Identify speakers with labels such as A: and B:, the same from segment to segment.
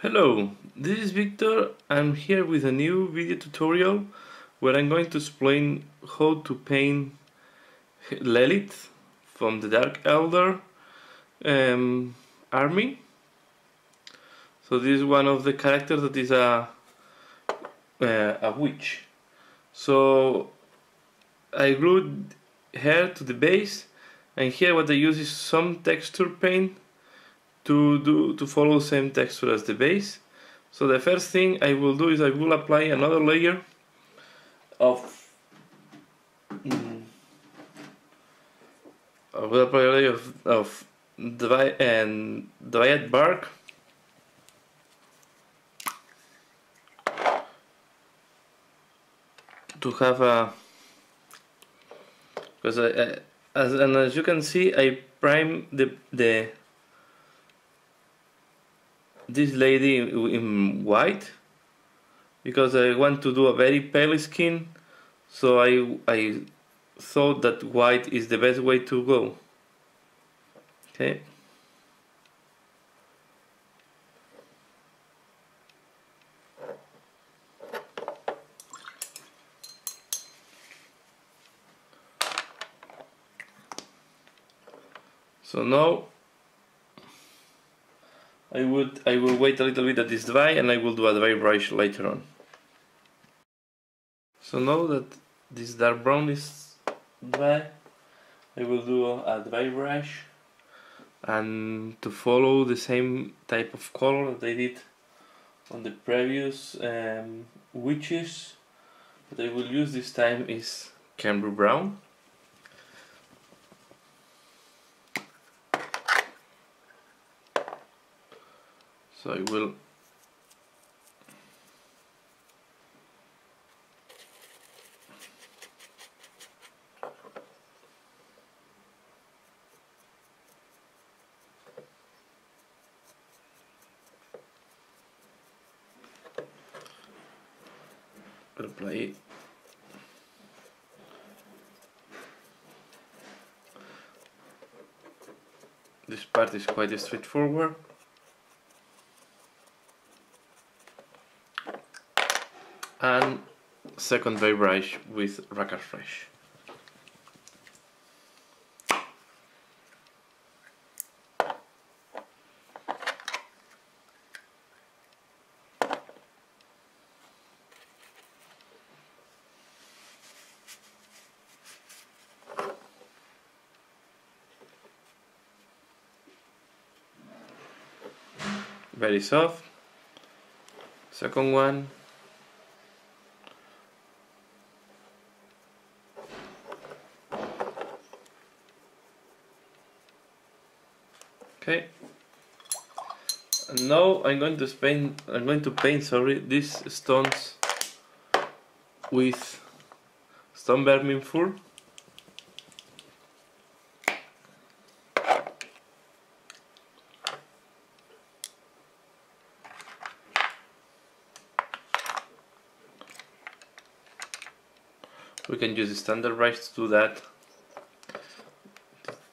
A: Hello, this is Victor. I'm here with a new video tutorial where I'm going to explain how to paint Lelith from the Dark Eldar army. So this is one of the characters that is a witch. So I glued her to the base, and here what I use is some texture paint to follow the same texture as the base. So the first thing I will do is I will apply another layer of dried bark to have a, because as you can see, I prime this lady in white because I want to do a very pale skin, so I thought that white is the best way to go. Okay. So now I will wait a little bit that it's dry, and I will do a dry brush later on. So now that this dark brown is dry, I will do a dry brush, and to follow the same type of color that I did on the previous witches, what I will use this time is camber brown. So I will apply this part is quite straightforward. And second dry brush with Racker Fresh. Very soft. Second one. Okay. And now I'm going to paint these stones with stone vermin fur. We can use the standard brush to do that.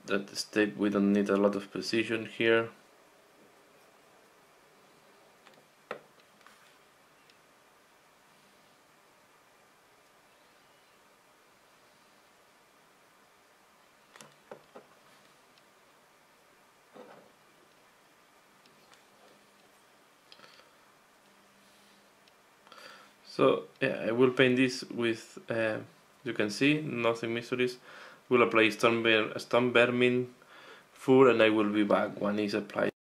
A: That step, we don't need a lot of precision here. So yeah, I will paint this with, you can see, nothing mysteries. We'll apply stone vermin fur, and I will be back when it's applied.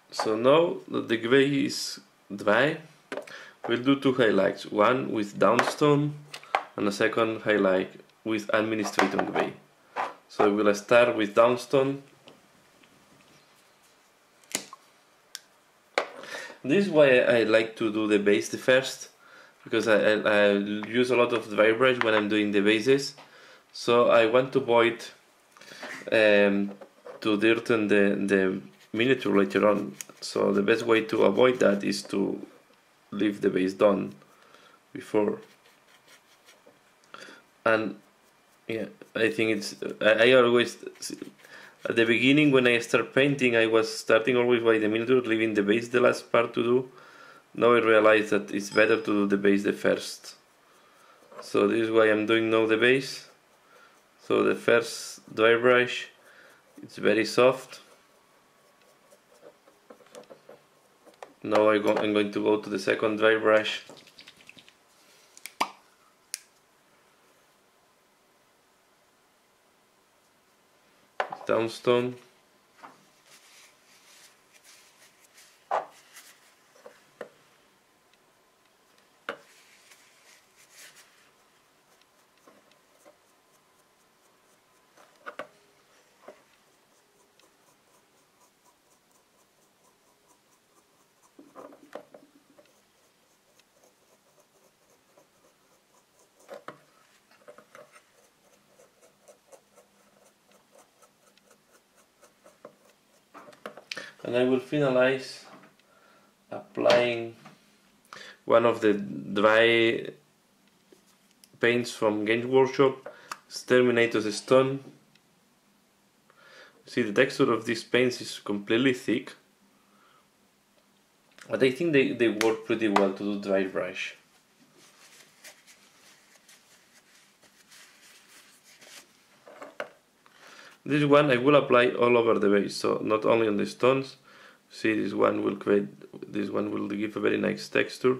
A: So now that the gray is dry, we'll do two highlights, one with downstone and a second highlight with administrator gray. So we'll start with downstone. This is why I like to do the base first, because I use a lot of dry brush when I'm doing the bases. So I want to avoid to dirten the miniature later on. So the best way to avoid that is to leave the base done before. And yeah, I think it's, I always At the beginning, when I start painting, I was starting always by the miniature, leaving the base the last part to do. Now I realize that it's better to do the base the first. So this is why I'm doing now the base. So the first dry brush, it's very soft. Now I'm going to go to the second dry brush. Downstone. And I will finalize applying one of the dry paints from Games Workshop, Terminator's Stone. See, the texture of these paints is completely thick, but I think they work pretty well to do dry brush. This one I will apply all over the base, so not only on the stones. See, this one will give a very nice texture.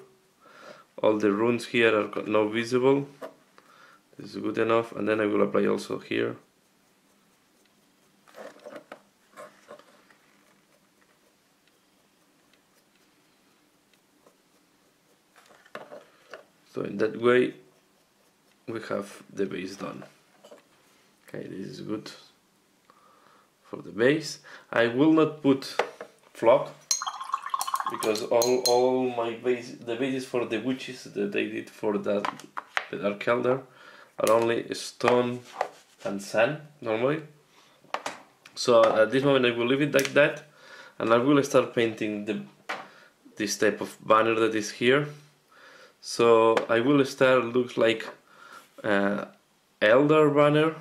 A: All the runes here are now visible. This is good enough, and then I will apply also here. So in that way we have the base done. Okay, this is good for the base. I will not put flock because all my the bases for the witches that I did for the Dark Eldar are only stone and sand normally. So at this moment I will leave it like that, and I will start painting this type of banner that is here. So I will start, looks like Eldar banner.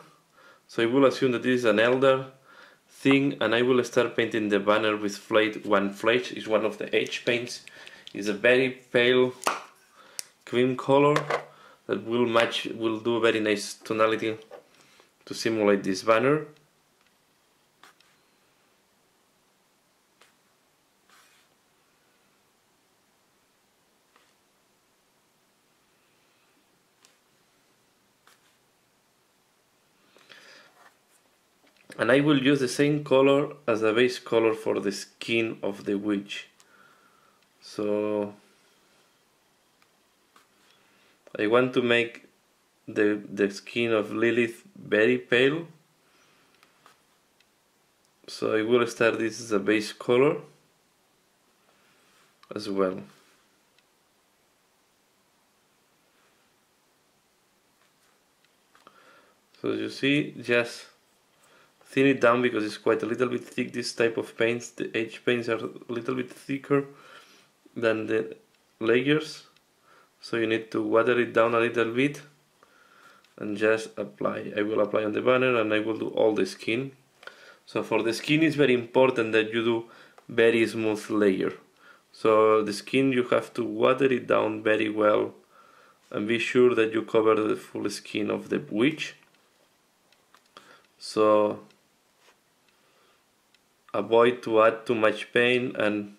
A: So I will assume that this is an Eldar thing, and I will start painting the banner with one flesh. Is one of the H paints. It's a very pale cream color that will do a very nice tonality to simulate this banner. And I will use the same color as the base color for the skin of the witch. So I want to make the skin of Lelith very pale. So I will start this as a base color as well. So you see, just thin it down because it's quite a little bit thick. This type of paints, the H paints, are a little bit thicker than the layers, so you need to water it down a little bit and just apply. I will apply on the banner, and I will do all the skin. So for the skin it's very important that you do very smooth layer. So the skin, you have to water it down very well and be sure that you cover the full skin of the witch. So avoid to add too much paint, and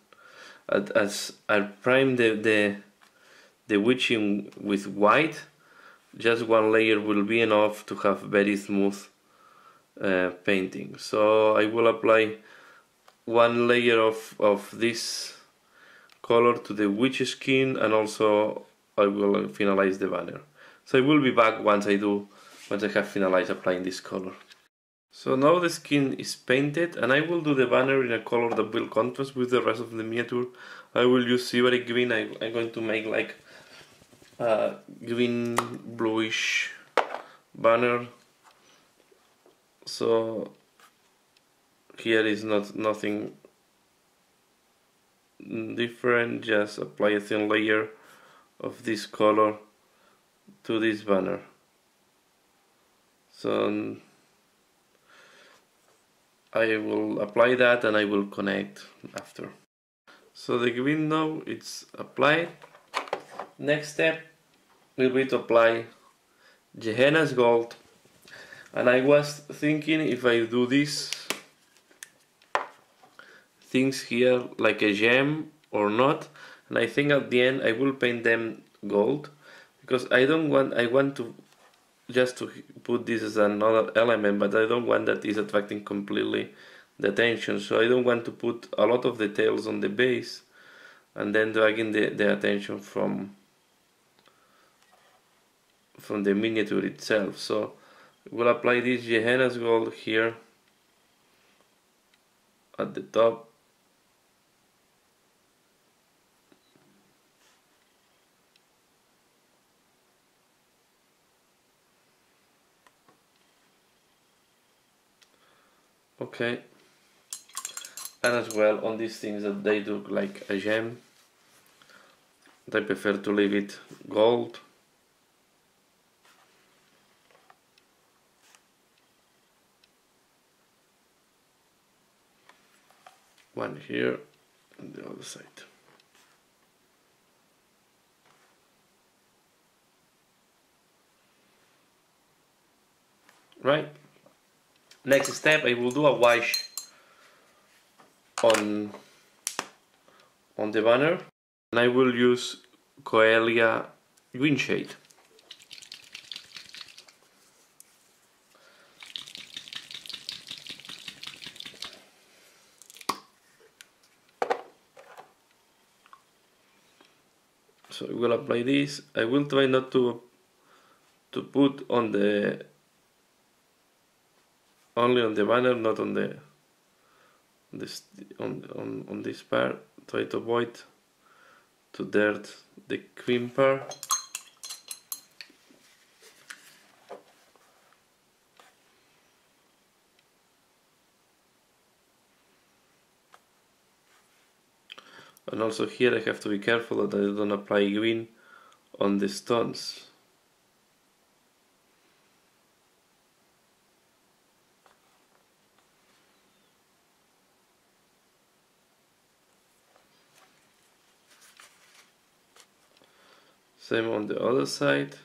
A: as I prime the witch with white, just one layer will be enough to have very smooth painting. So I will apply one layer of this color to the witch skin, and also I will finalize the banner. So I will be back once I have finalized applying this color. So now the skin is painted, and I will do the banner in a color that will contrast with the rest of the miniature. I will use silvery green. I'm going to make like a green bluish banner. So here is nothing different, just apply a thin layer of this color to this banner. So I will apply that and I will connect after. So the green now it's applied. Next step will be to apply Gehenna's gold, and I was thinking if I do these things here like a gem or not, and I think at the end I will paint them gold, because I want to just to put this as another element, but I don't want that is attracting completely the attention, so I don't want to put a lot of details on the base and then dragging the attention from the miniature itself. So we'll apply this Gehenna's gold here at the top. Okay, and as well on these things that they look like a gem, I prefer to leave it gold. One here and the other side. Right. Next step, I will do a wash on the banner, and I will use Coelia green shade. So I will apply this. I will try not to put on the only on the banner, not on the on this part. Try to avoid to dirt the cream part. And also here I have to be careful that I don't apply green on the stones. Same on the other side.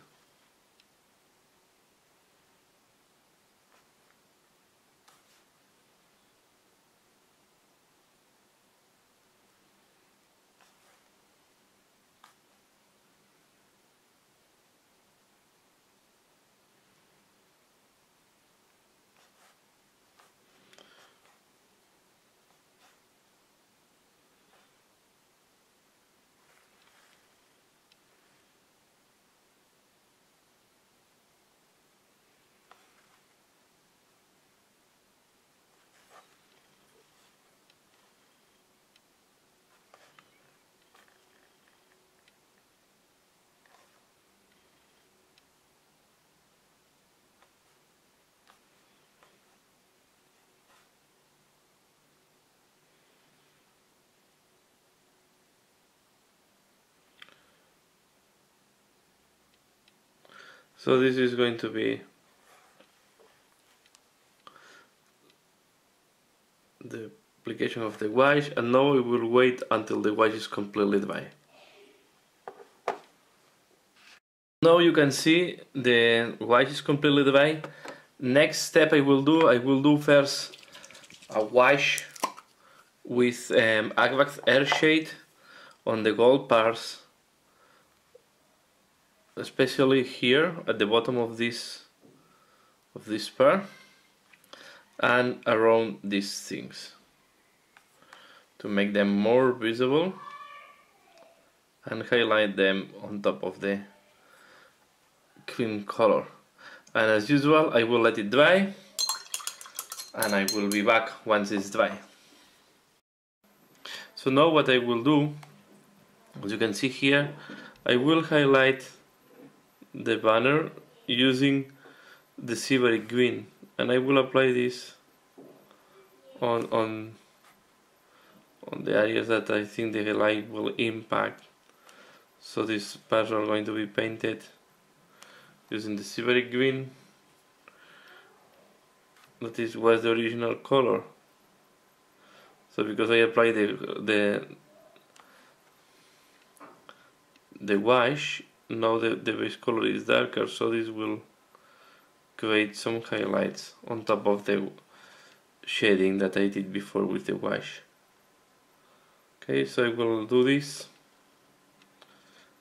A: So this is going to be the application of the wash, and now we will wait until the wash is completely dry. Now you can see the wash is completely dry. Next step I will do first a wash with Agvax Airshade on the gold parts, especially here at the bottom of this part and around these things, to make them more visible and highlight them on top of the cream color. And as usual I will let it dry, and I will be back once it's dry. So now what I will do, as you can see here, I will highlight the banner using the silvery green, and I will apply this on the areas that I think the light will impact. So these parts are going to be painted using the silvery green. That was the original color. So because I apply the wash, now the base color is darker, so this will create some highlights on top of the shading that I did before with the wash. Okay, so I will do this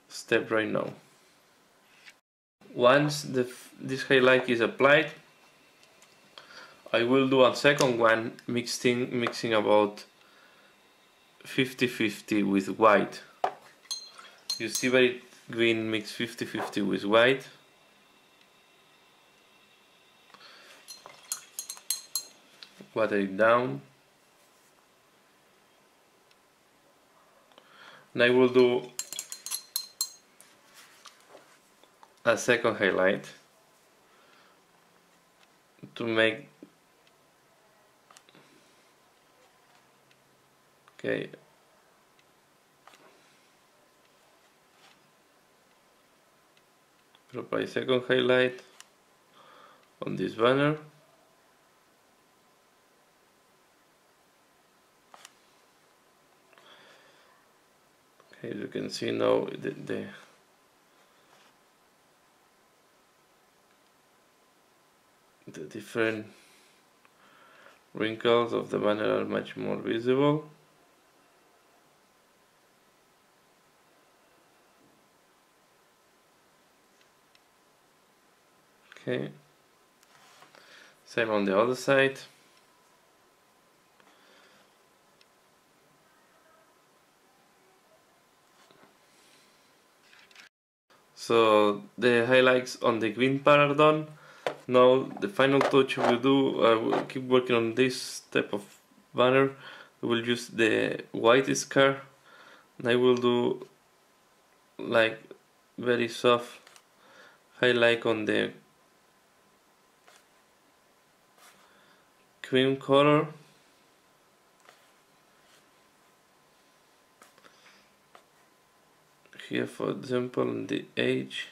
A: step right now. Once this highlight is applied, I will do a second one, mixing about 50-50 with white. You see very green mix 50-50 with white. Water it down. And I will do a second highlight to make, okay, apply second highlight on this banner. Okay, you can see now the different wrinkles of the banner are much more visible. Okay, same on the other side. So the highlights on the green part are done. Now the final touch we do, I will keep working on this type of banner. We will use the white scar, and I will do like very soft highlight on the cream color. Here, for example, on the edge.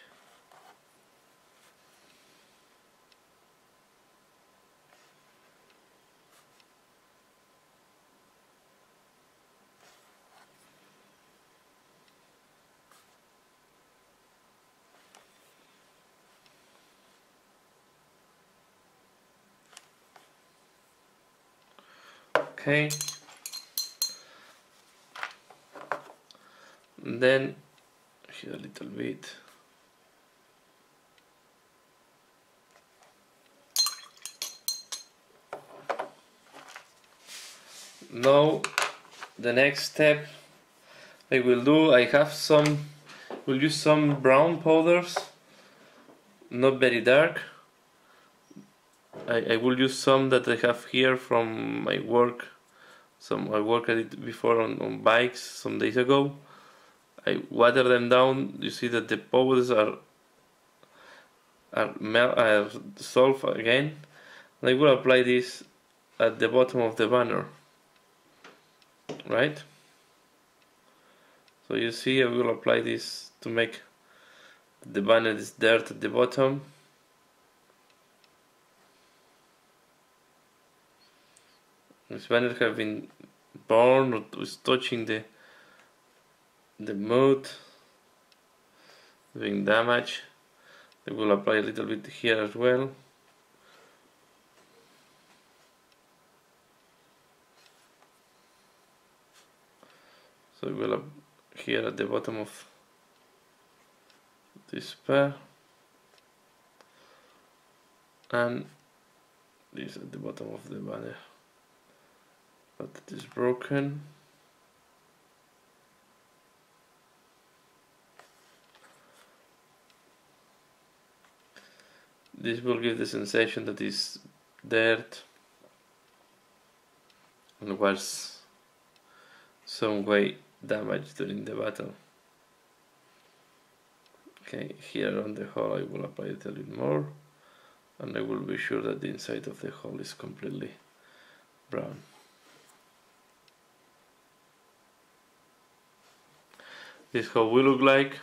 A: Okay. And then here a little bit. Now the next step I will do, will use some brown powders, not very dark. I will use some that I have here from my work. I worked at it before on bikes some days ago. I water them down. You see that the powders are dissolved again. And I will apply this at the bottom of the banner. Right? So you see, I will apply this to make the banner is dirt at the bottom. This banner have been burned or was touching the mood, doing damage. I will apply a little bit here as well. So I will here at the bottom of this pair, and this at the bottom of the banner, but it is broken. This will give the sensation that is dirt and was some way damaged during the battle. Okay, here on the hull I will apply it a little more, and I will be sure that the inside of the hull is completely brown. This is how we look like.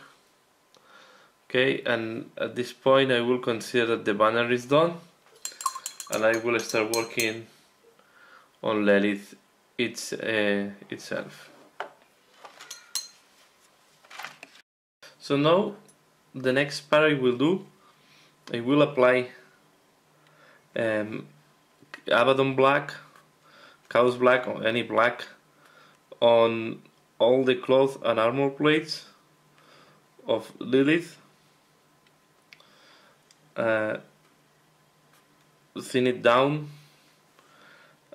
A: Okay, and at this point I will consider that the banner is done, and I will start working on Lelith itself. So now the next part I will do, I will apply Abaddon black, Chaos black, or any black on all the cloth and armor plates of Lelith. Thin it down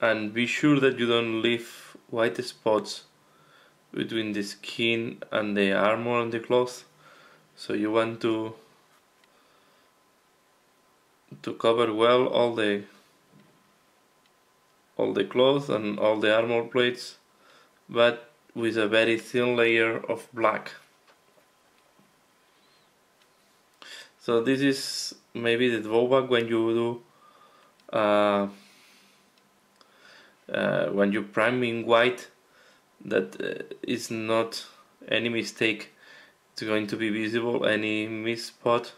A: and be sure that you don't leave white spots between the skin and the armor and the cloth. So you want to cover well all the cloth and all the armor plates, but with a very thin layer of black. So this is maybe the drawback when you do when you prime in white, that is not any mistake. It's going to be visible, any miss spot.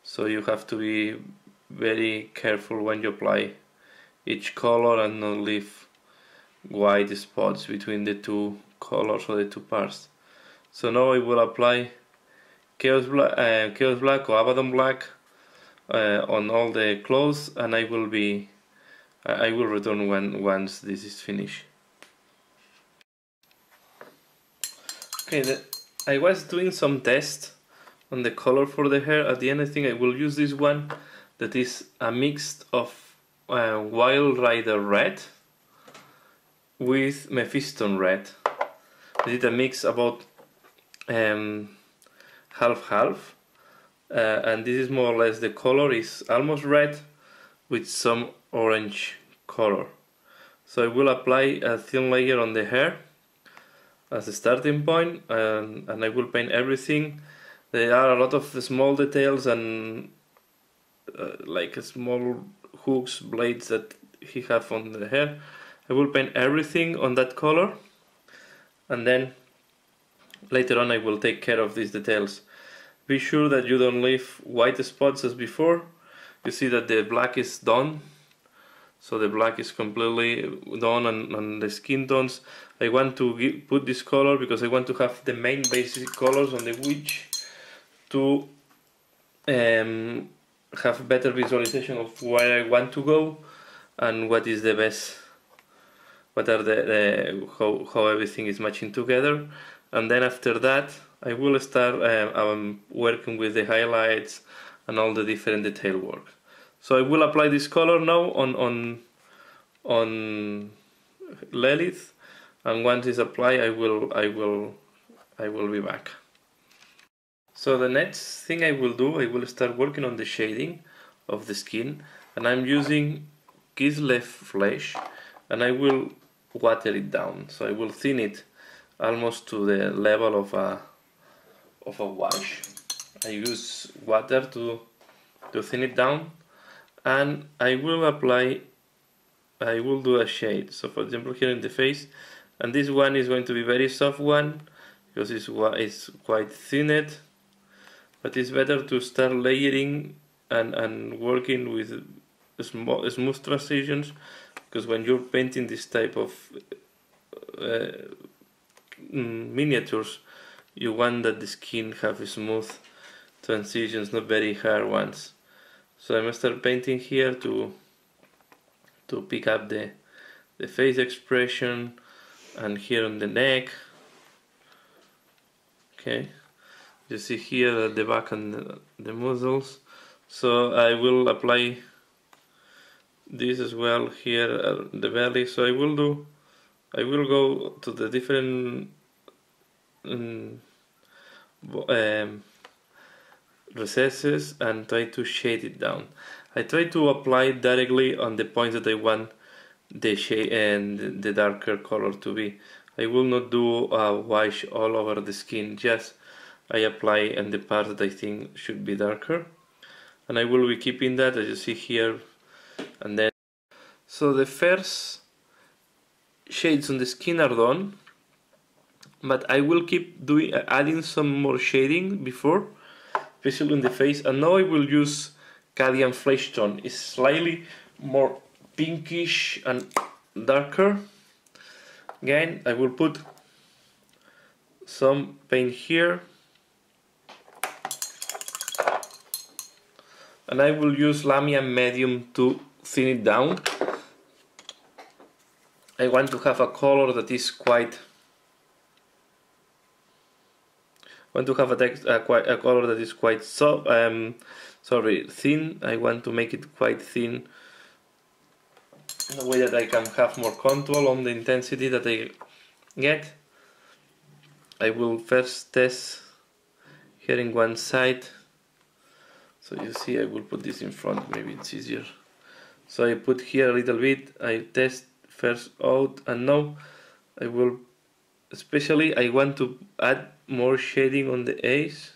A: So you have to be very careful when you apply each color and not leave white spots between the two colors or the two parts. So now I will apply Chaos Black or Abaddon Black on all the clothes, and I will return once this is finished. Okay, I was doing some tests on the color for the hair. At the end I think I will use this one that is a mix of Wild Rider red with Mephiston red. I did a mix about half-half, and this is more or less the color is almost red with some orange color. So I will apply a thin layer on the hair as a starting point, and I will paint everything. There are a lot of small details and like small hooks, blades that he have on the hair. I will paint everything on that color, and then later on I will take care of these details. Be sure that you don't leave white spots as before. You see that the black is done, so the black is completely done, and the skin tones. I want to put this color because I want to have the main basic colors on the witch to have better visualization of where I want to go and what is the best, what are how everything is matching together. And then after that I will start working with the highlights and all the different detail work. So I will apply this color now on Lelith, and once it's applied I will be back. So the next thing I will do, I will start working on the shading of the skin, and I'm using Kislev flesh, and I will water it down. So I will thin it almost to the level of a wash. I use water to thin it down, and I will do a shade. So for example here in the face, and this one is going to be very soft one because it's quite thinned, but it's better to start layering and working with smooth transitions, because when you're painting this type of miniatures, you want that the skin have smooth transitions, not very hard ones. So I'm gonna start painting here to pick up the face expression, and here on the neck. Okay, you see here at the back and the muscles. So I will apply this as well here at the belly. So I will go to the different recesses and try to shade it down. I try to apply it directly on the points that I want the shade and the darker color to be. I will not do a wash all over the skin, just I apply in the part that I think should be darker, and I will be keeping that as you see here. And then so the first shades on the skin are done, but I will keep adding some more shading before, especially in the face. And now I will use Cadian Flesh Tone. It's slightly more pinkish and darker, Again, I will put some paint here, and I will use Lamia medium to thin it down. I want to have a color that is quite. Want to have a color that is quite thin. I want to make it quite thin in a way that I can have more control on the intensity that I get. I will first test here in one side. So you see, I will put this in front, maybe it's easier. So I put here a little bit, I test first out, and now I will, especially I want to add more shading on the edge.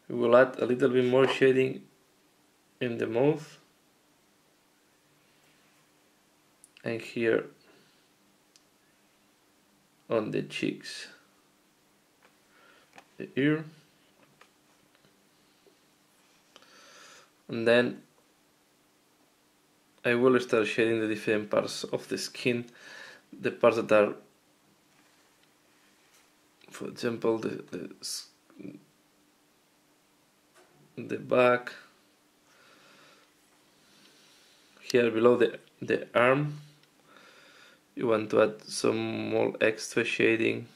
A: We will add a little bit more shading in the mouth and here on the cheeks, the ear, and then I will start shading the different parts of the skin, the parts that are, for example, the back, here below the arm. You want to add some more extra shading.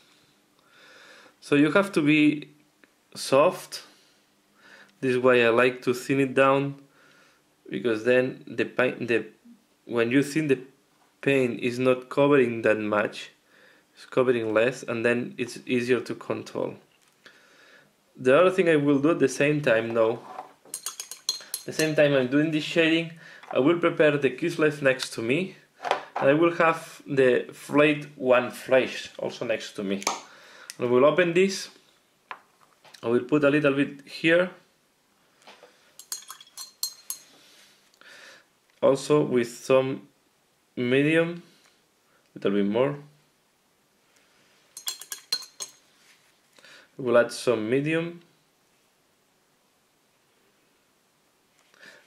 A: So you have to be soft. This is why I like to thin it down, because then when you thin the paint is not covering that much, it's covering less, and then it's easier to control. The other thing I will do at the same time now, the same time I'm doing this shading, I will prepare the Kislev next to me, and I will have the flayed one flesh also next to me. I will open this, I will put a little bit here, also with some medium, a little bit more. We'll add some medium,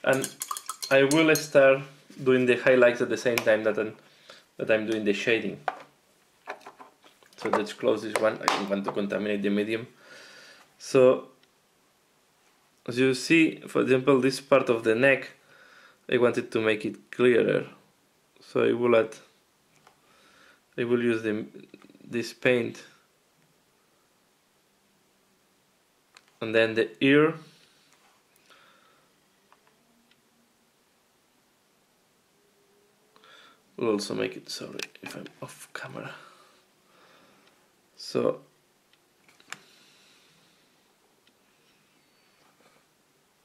A: and I will start doing the highlights at the same time that I'm doing the shading. So let's close this one. I don't want to contaminate the medium. So as you see, for example, this part of the neck, I wanted to make it clearer. So I will use this paint. And then the ear, will also make it, sorry if I'm off camera. So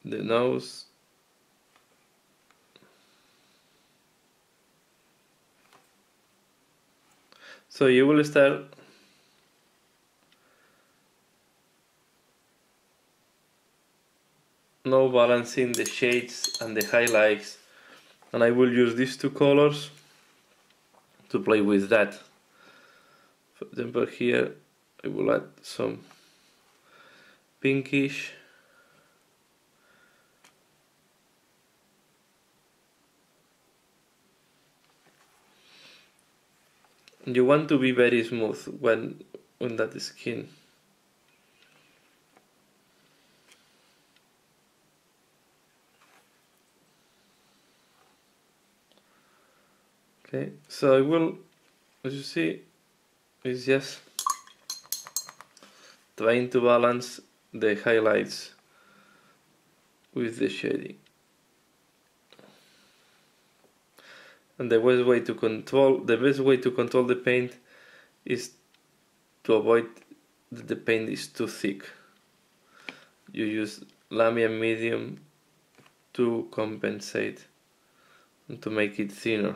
A: the nose, so you will start now balancing the shades and the highlights, and I will use these two colors to play with that. For example, here I will add some pinkish, and you want to be very smooth when on that skin. Okay, so I will, as you see, it's just trying to balance the highlights with the shading. And the best way to control the paint is to avoid that the paint is too thick. You use Lamia medium to compensate and to make it thinner.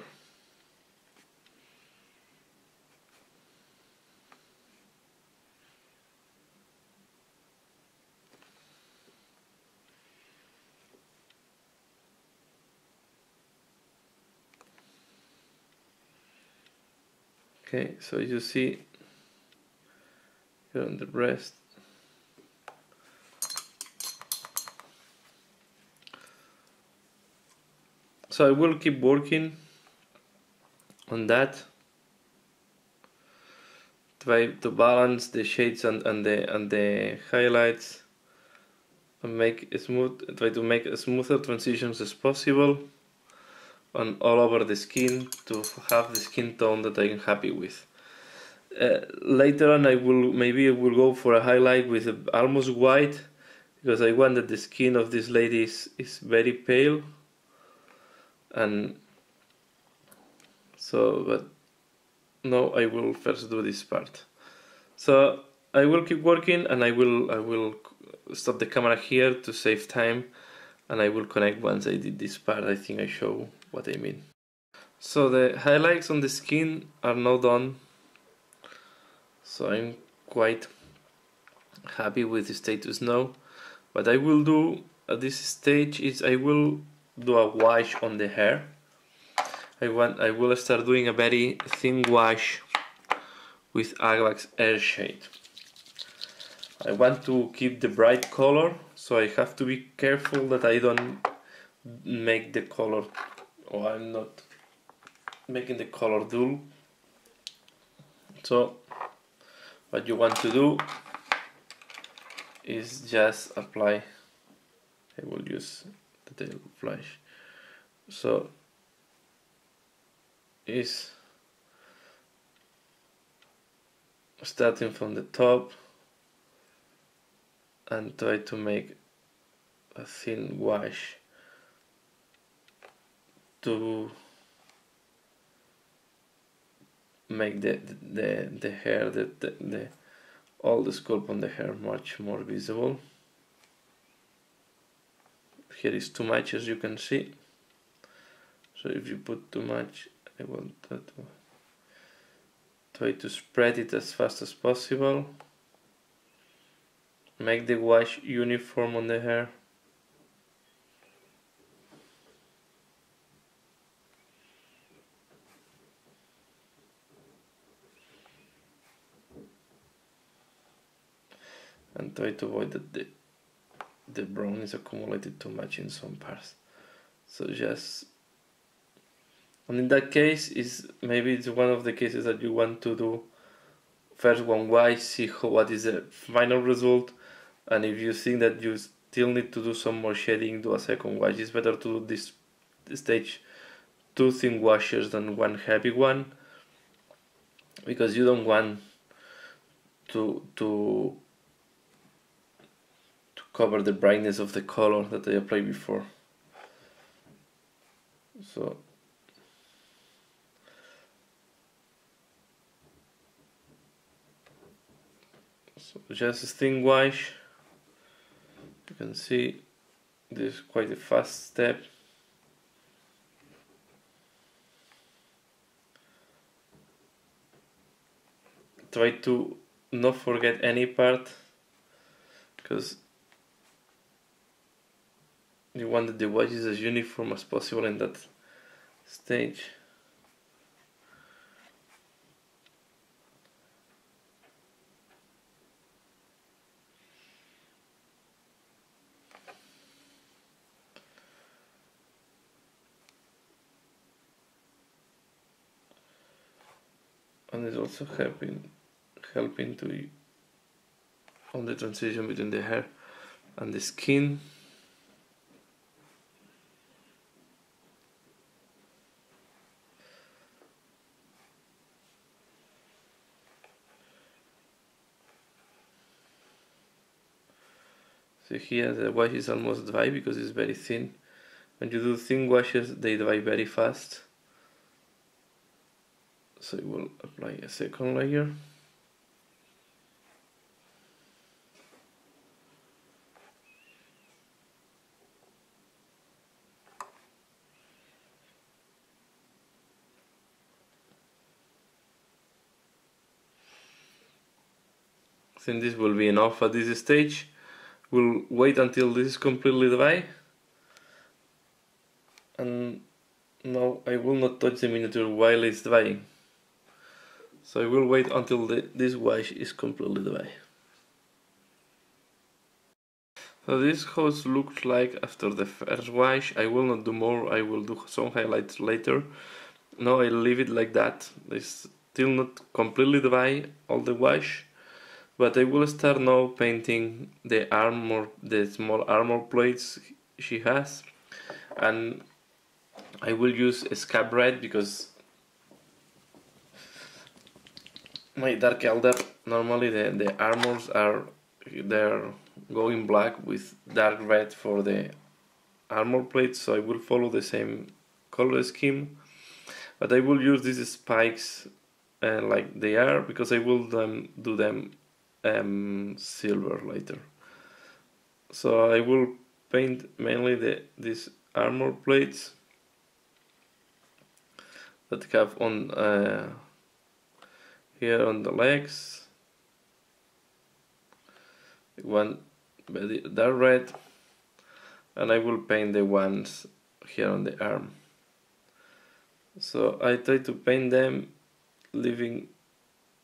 A: Okay, so you see here on the breast, So I will keep working on that, try to balance the shades and the highlights, and try to make as smoother transitions as possible on all over the skin to have the skin tone that I'm happy with. Later on, maybe I will go for a highlight with almost white, because I want that the skin of this lady is very pale, and so, but no, I will first do this part. So I will keep working, and I will stop the camera here to save time, and I will connect once I did this part. I think I show what I mean. So the highlights on the skin are now done, so I'm quite happy with the status now. What I will do at this stage is I will do a wash on the hair. I will start doing a very thin wash with Aglax Air Shade. I want to keep the bright color, so I have to be careful that I don't make the color, or I'm not making the color dull. So what you want to do is just apply. I will use the tail flash. So is starting from the top and try to make a thin wash to make the hair, all the sculpt on the hair much more visible. Here is too much, as you can see, so if you put too much, I want to try to spread it as fast as possible, make the wash uniform on the hair. And try to avoid that the brown is accumulated too much in some parts. So just, and in that case, maybe it's one of the cases that you want to do first one wash, see what is the final result, and if you think that you still need to do some more shading, do a second wash. It's better to do this stage 2 thin washes than 1 heavy one, because you don't want to cover the brightness of the color that I applied before. So just a thin wash. You can see this is quite a fast step. Try to not forget any part, because you want the wash is as uniform as possible in that stage. And it's also helping to on the transition between the hair and the skin. So here the wash is almost dry because it's very thin. When you do thin washes, they dry very fast. So I will apply a second layer. I think this will be enough at this stage. We'll wait until this is completely dry. And now I will not touch the miniature while it's drying. So I will wait until this wash is completely dry. So this house looks like after the first wash. I will not do more, I will do some highlights later. No, I'll leave it like that. It's still not completely dry, all the wash. But I will start now painting the armor, the small armor plates she has. And I will use scab red because my Dark Eldar, normally the armors are, they're going black with dark red for the armor plates, so I will follow the same color scheme, but I will use these spikes like they are, because I will do them silver later. So I will paint mainly these armor plates that have on here on the legs, one dark red, and I will paint the ones here on the arm. So I try to paint them leaving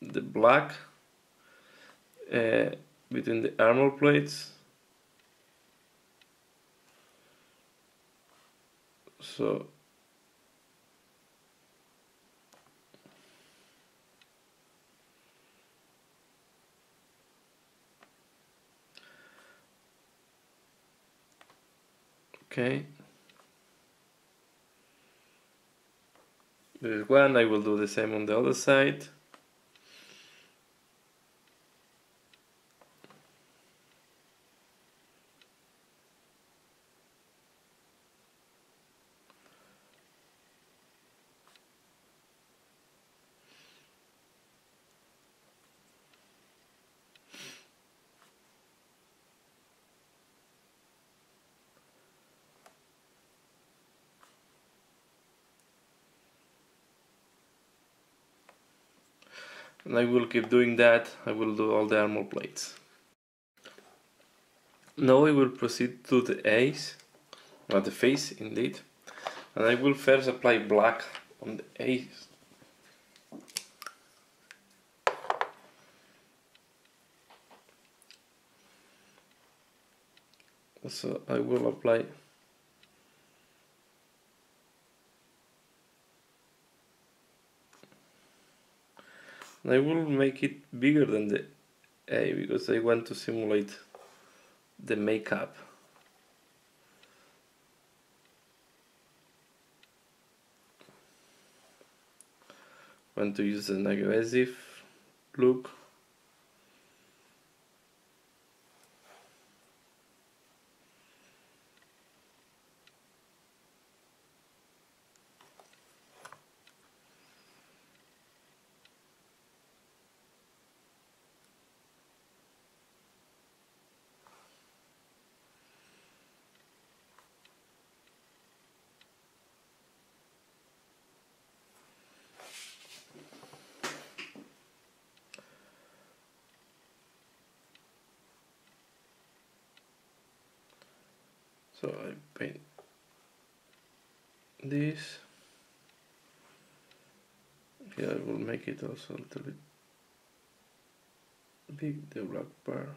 A: the black between the armor plates. So okay, there is one. I will do the same on the other side. And I will keep doing that. I will do all the armor plates. Now I will proceed to the eyes, or the face indeed, and I will first apply black on the eyes. So I will apply and I will make it bigger than the A because I want to simulate the makeup. Want to use an aggressive look. So I paint this. Here I will make it also a little bit big, the black part.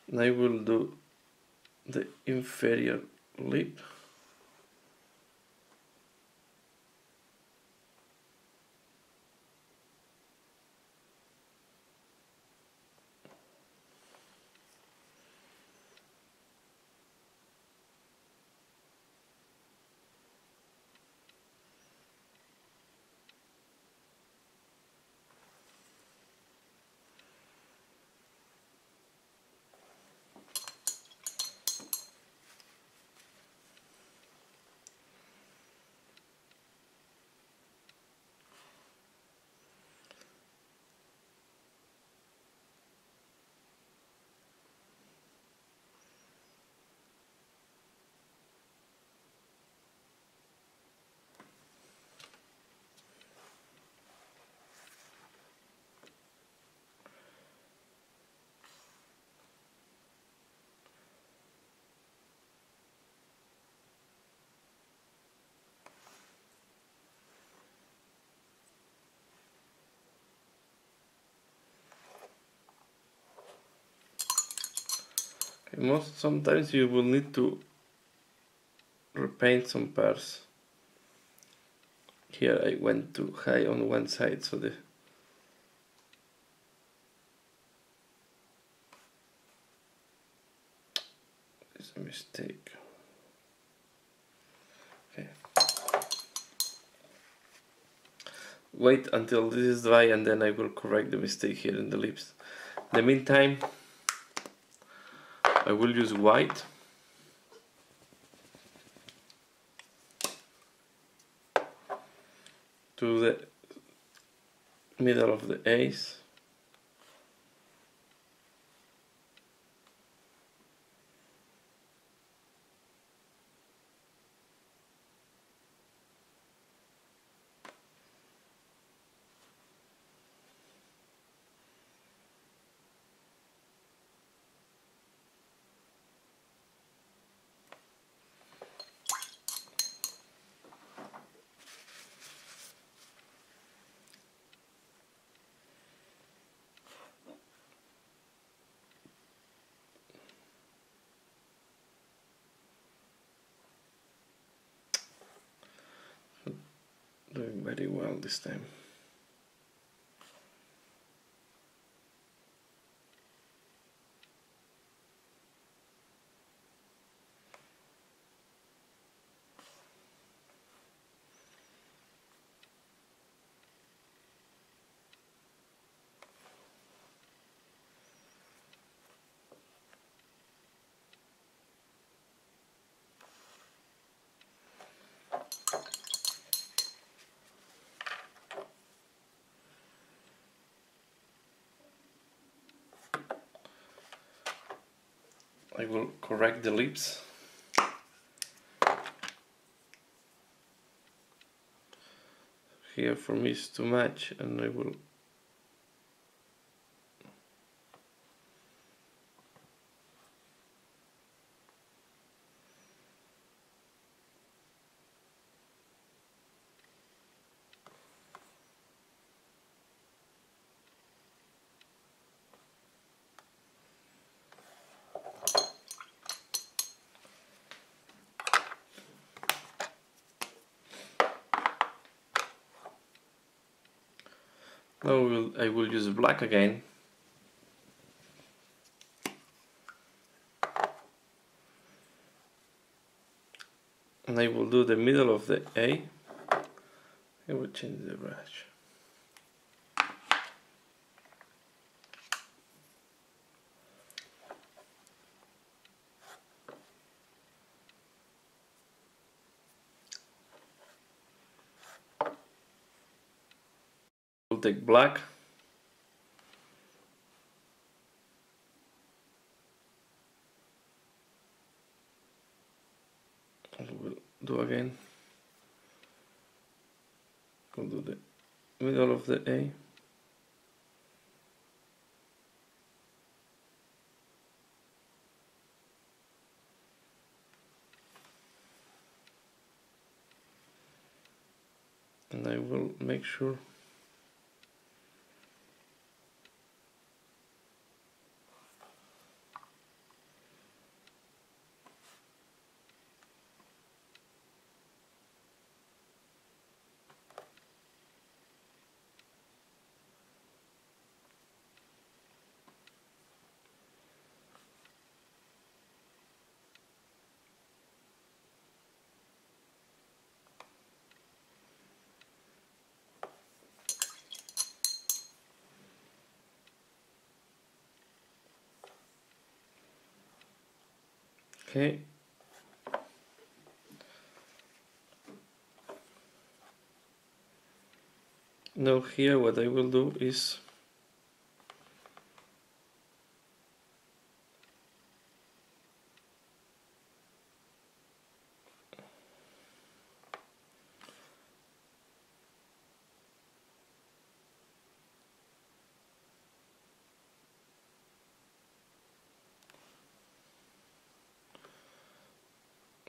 A: And I will do the inferior lip. Sometimes you will need to repaint some parts. Here I went too high on one side, so it's a mistake. Okay. Wait until this is dry and then I will correct the mistake here in the lips. In the meantime, I will use white to the middle of the ace. Doing very well this time. I will correct the lips. Here for me is too much, and I will now I will use black again. And I will do the middle of the A. I will change the brush. We'll take black. We'll do again. We'll do the middle of the A. And I will make sure okay. Now here what I will do is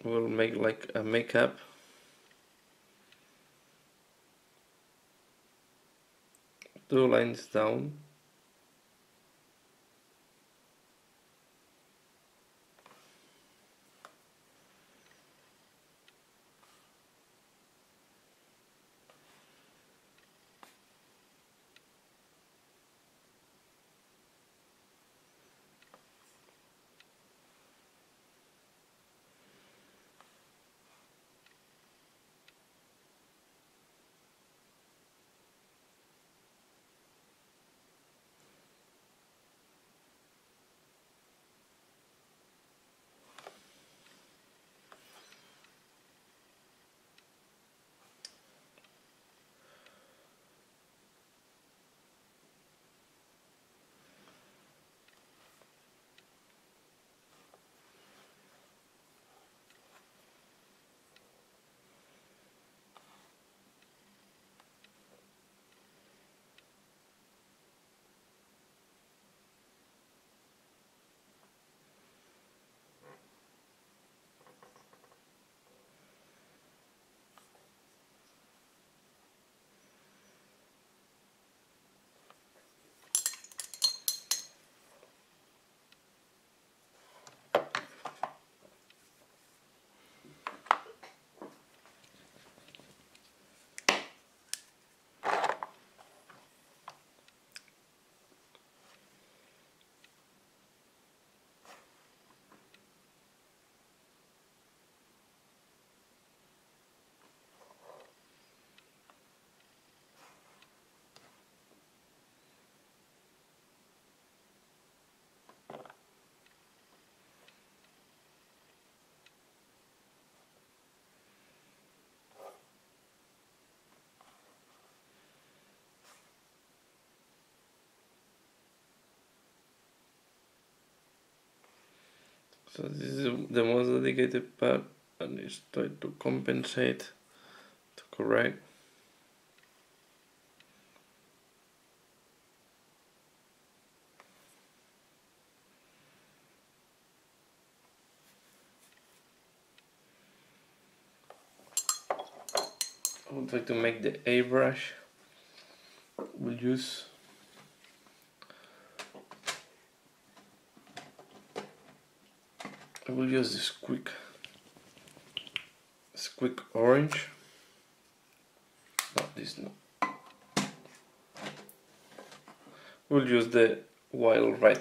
A: we'll make like a makeup. Two lines down. So this is the most dedicated part, and it's trying to compensate, to correct. I will try to make the airbrush. We'll use this quick orange. No, this no. We'll use the wild red.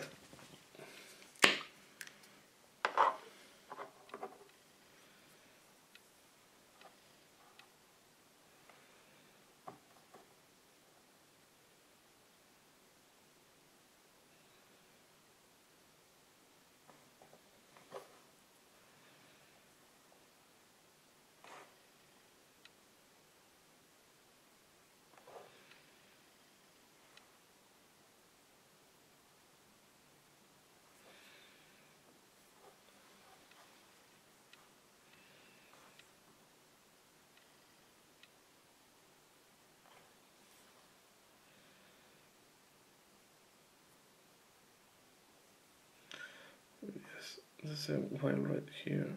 A: Yes, there's a wild red here.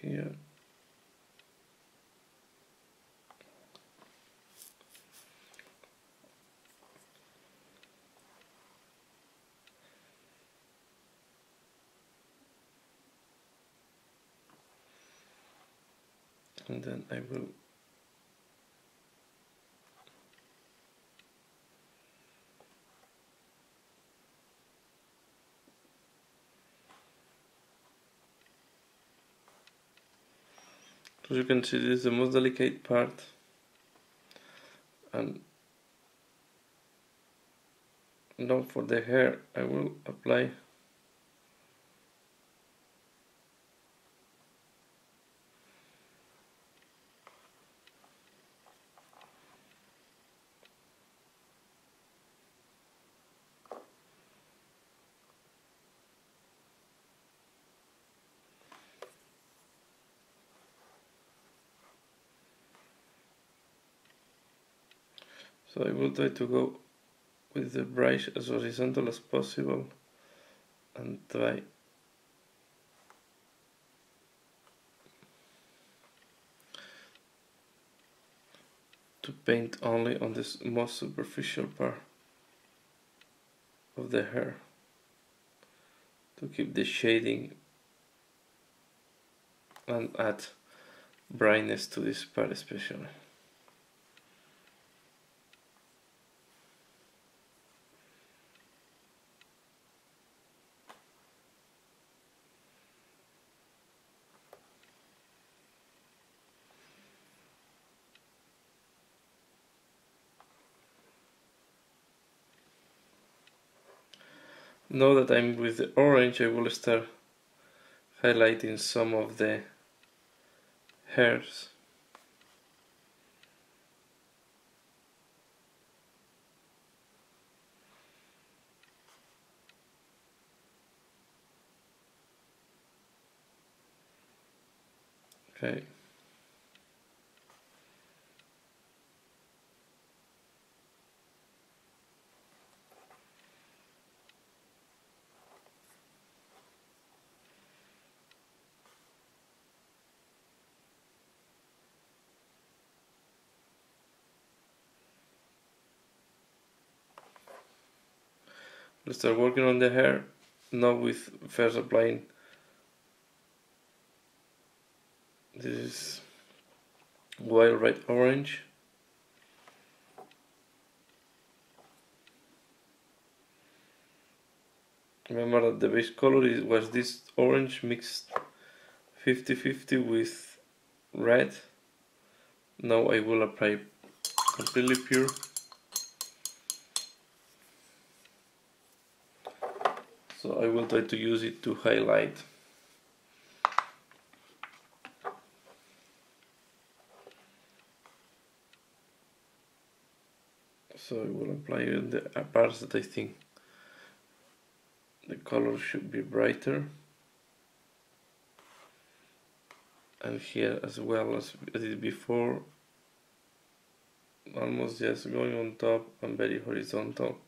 A: Here. And then I will as you can see, this is the most delicate part, and now for the hair I will apply so I will try to go with the brush as horizontal as possible and try to paint only on this most superficial part of the hair to keep the shading and add brightness to this part especially. Now that I'm with the orange, I will start highlighting some of the hairs. Okay. Let's start working on the hair, now with first applying this wild red orange. Remember that the base color was this orange mixed 50-50 with red. Now I will apply completely pure. So I will try to use it to highlight apply the parts that I think the color should be brighter, and here as well as I did before, almost just going on top and very horizontal.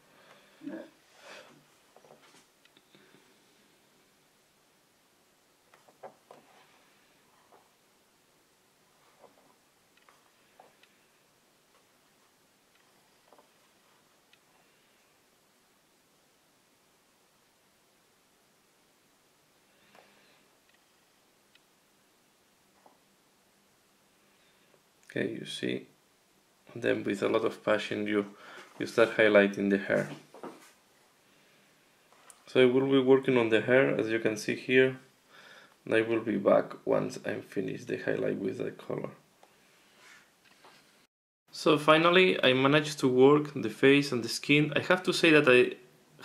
A: Okay, you see, then with a lot of passion you start highlighting the hair. So I will be working on the hair, as you can see here, and I will be back once I'm finished the highlight with the color. So finally I managed to work the face and the skin. I have to say that I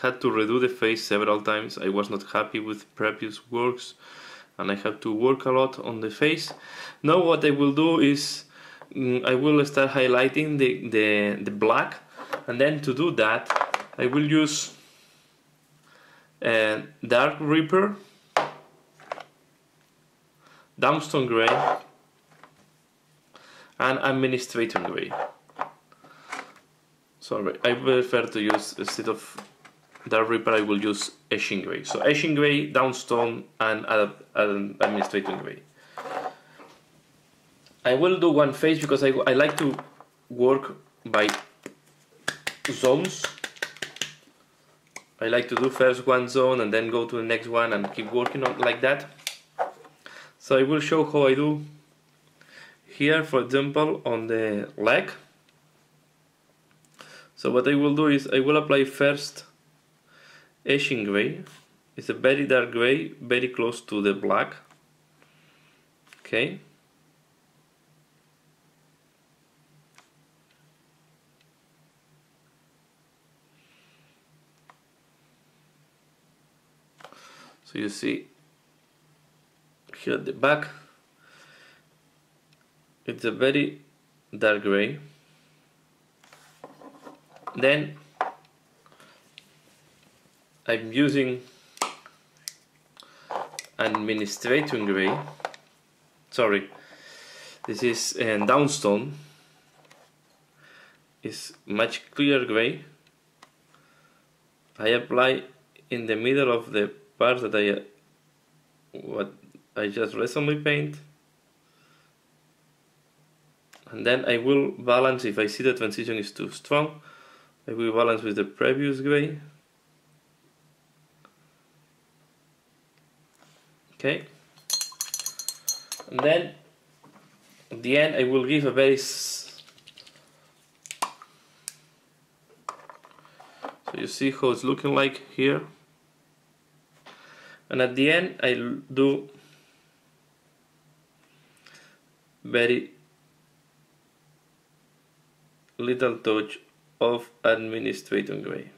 A: had to redo the face several times. I was not happy with previous works and I have to work a lot on the face. Now what I will do is I will start highlighting the black, and then to do that I will use Dark Reaper, Dumbstone Grey and Administrator Grey. Sorry, I prefer to use, instead of Dark Reaper, I will use Etching Grey. So Etching Grey, Downstone and Administrator Grey. I will do one face because I like to work by zones. I like to do first one zone and then go to the next one and keep working on like that. So I will show how I do here, for example, on the leg. So what I will do is I will apply first Etching Grey. It's a very dark grey, very close to the black. Okay. So you see here at the back, it's a very dark grey. Then I'm using Administrator Grey. Sorry, this is Downstone. It's much clearer grey. I apply in the middle of the part that what I just recently paint, and then I will balance. If I see the transition is too strong, I will balance with the previous grey. Okay, and then at the end I will give a very so you see how it's looking like here. And at the end I'll do very little touch of Administrator Grey,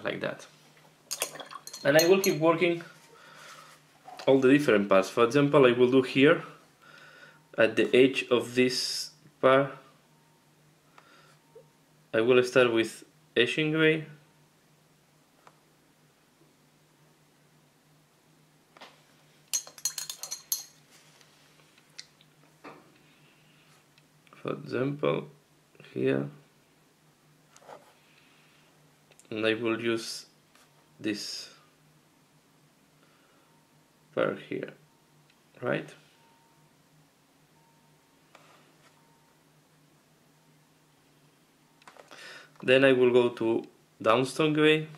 A: like that. And I will keep working all the different parts. For example, I will do here at the edge of this part. I will start with Etching Grey. For example, here, and I will use this part here, right? Then I will go to Downstone Grey.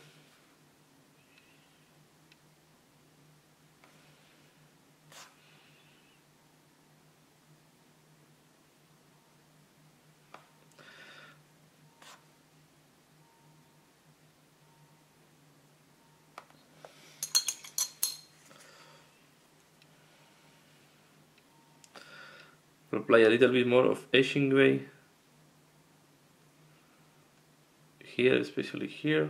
A: Apply a little bit more of Etching Grey here, especially here.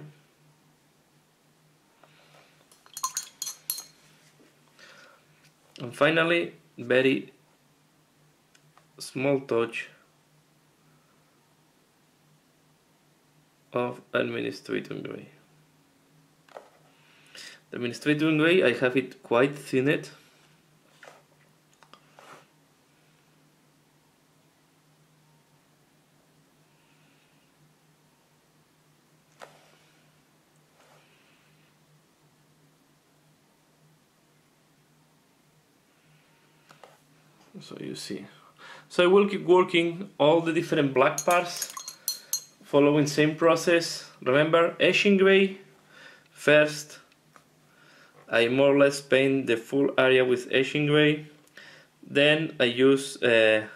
A: And finally, very small touch of administrating gray. The administrating gray, I have it quite thinned. So you see. So I will keep working all the different black parts, following same process. Remember, etching gray. First, I more or less paint the full area with etching gray. Then I use, that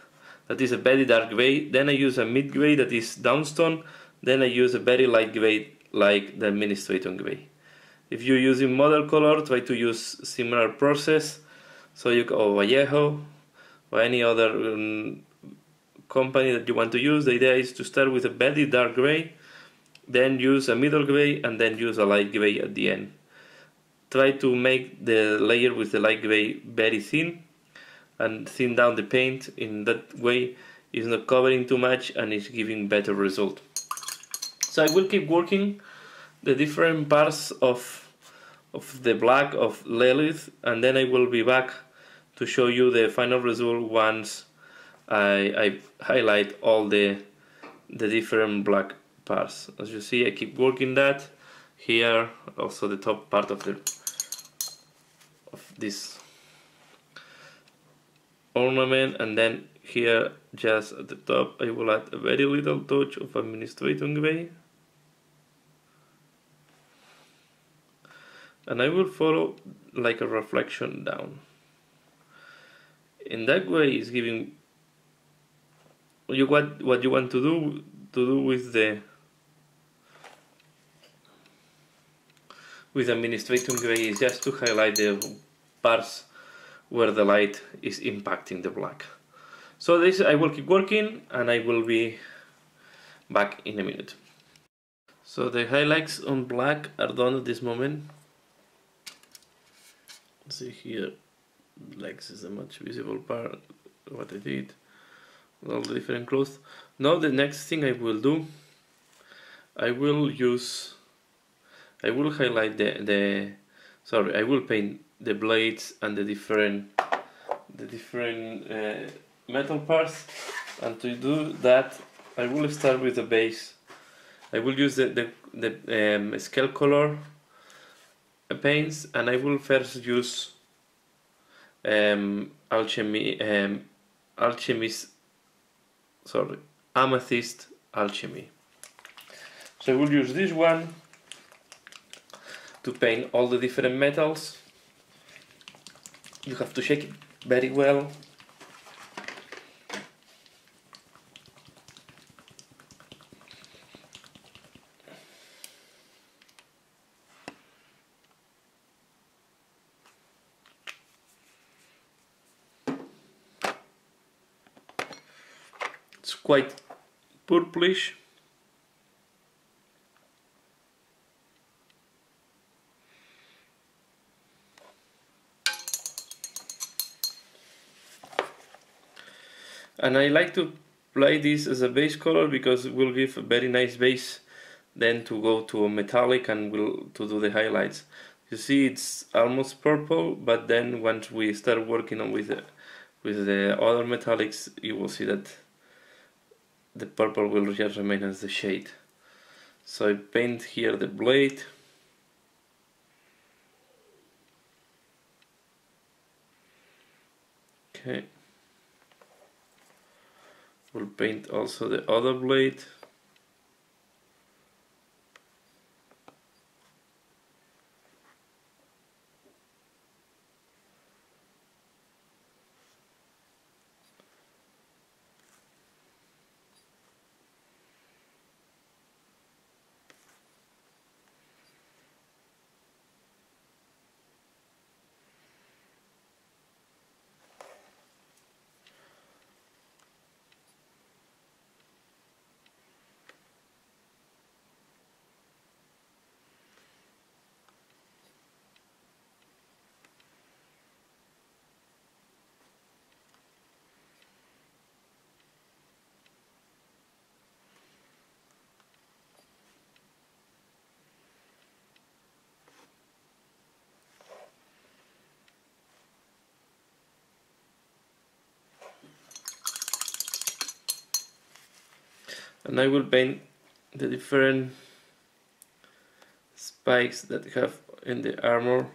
A: is a very dark gray. Then I use a mid gray that is downstone. Then I use a very light gray like the administrator gray. If you're using model color, try to use similar process. So you or Vallejo or any other company that you want to use. The idea is to start with a very dark gray, then use a middle gray, and then use a light gray at the end. Try to make the layer with the light gray very thin and thin down the paint. In that way it's not covering too much and it's giving better result. So I will keep working the different parts of the black of Lelith, and then I will be back to show you the final result once I highlight all the different black parts. As you see, I keep working that here, also the top part of this ornament, and then here just at the top I will add a very little touch of administrator gray, and I will follow like a reflection down. In that way, it's giving you what you want to do with the administrator gray is just to highlight the parts where the light is impacting the black. So this I will keep working and I will be back in a minute. So the highlights on black are done at this moment. See here, black is the much visible part of what I did with all the different clothes. Now the next thing I will do, I will highlight I will paint the blades and the different metal parts, and to do that I will start with the base. I will use the scale color paints, and I will first use Amethyst Alchemy. So I will use this one to paint all the different metals. You have to shake it very well. It's quite purplish. And I like to apply this as a base color because it will give a very nice base then to go to a metallic and to do the highlights. You see it's almost purple, but then once we start working on with the other metallics, you will see that the purple will just remain as the shade. So I paint here the blade. Okay. We'll paint also the other blade. and I will paint the different spikes that have in the armor.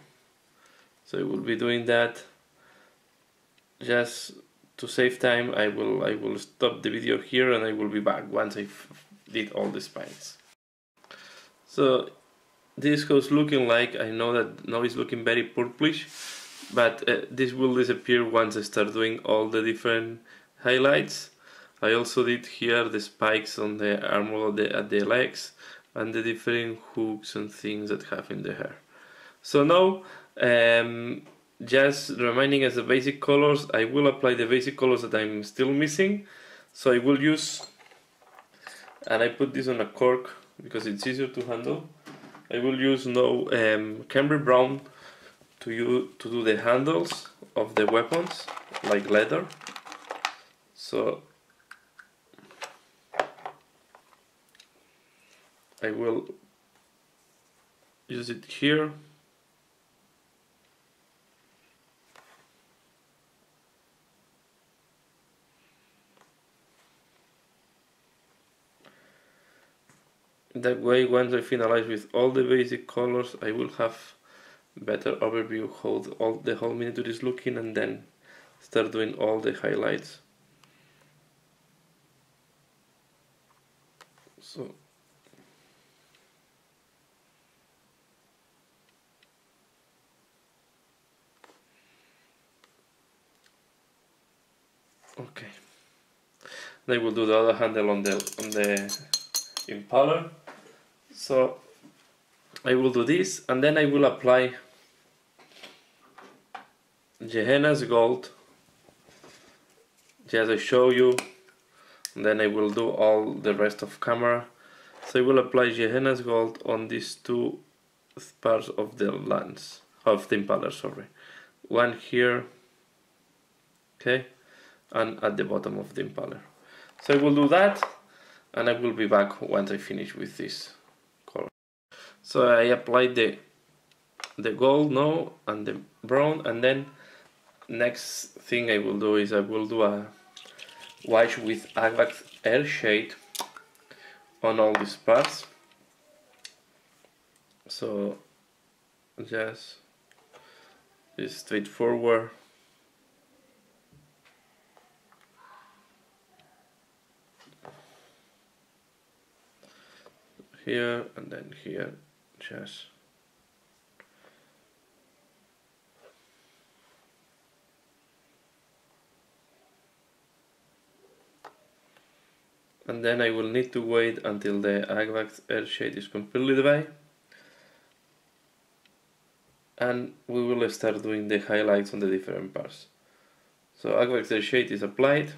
A: So I will be doing that. Just to save time, I will stop the video here and I will be back once I did all the spikes. So this is how it's looking like. I know that now it's looking very purplish, but this will disappear once I start doing all the different highlights. I also did here the spikes on the armor at the legs and the different hooks and things that have in the hair. So now, just reminding us the basic colors, I will apply the basic colors that I'm still missing. So I will use, and I put this on a cork because it's easier to handle. I will use now cambric brown to do the handles of the weapons, like leather. So I will use it here. That way, once I finalize with all the basic colors, I will have better overview how the whole miniature is looking, and then start doing all the highlights. So okay, I will do the other handle on the impaler. So I will do this, and then I will apply Gehenna's gold, just I show you, and then I will do all the rest of camera. So I will apply Gehenna's gold on these two parts of the lance, of the impaler, sorry. One here, okay, and at the bottom of the impaler. So I will do that, and I will be back once I finish with this color. So I applied the gold now and the brown, and then next thing I will do is I will do a wash with Agvax air shade on all these parts. So just it's straightforward. Here and then here, just and then I will need to wait until the Agvax air shade is completely dry, and we will start doing the highlights on the different parts. So Agvax air shade is applied.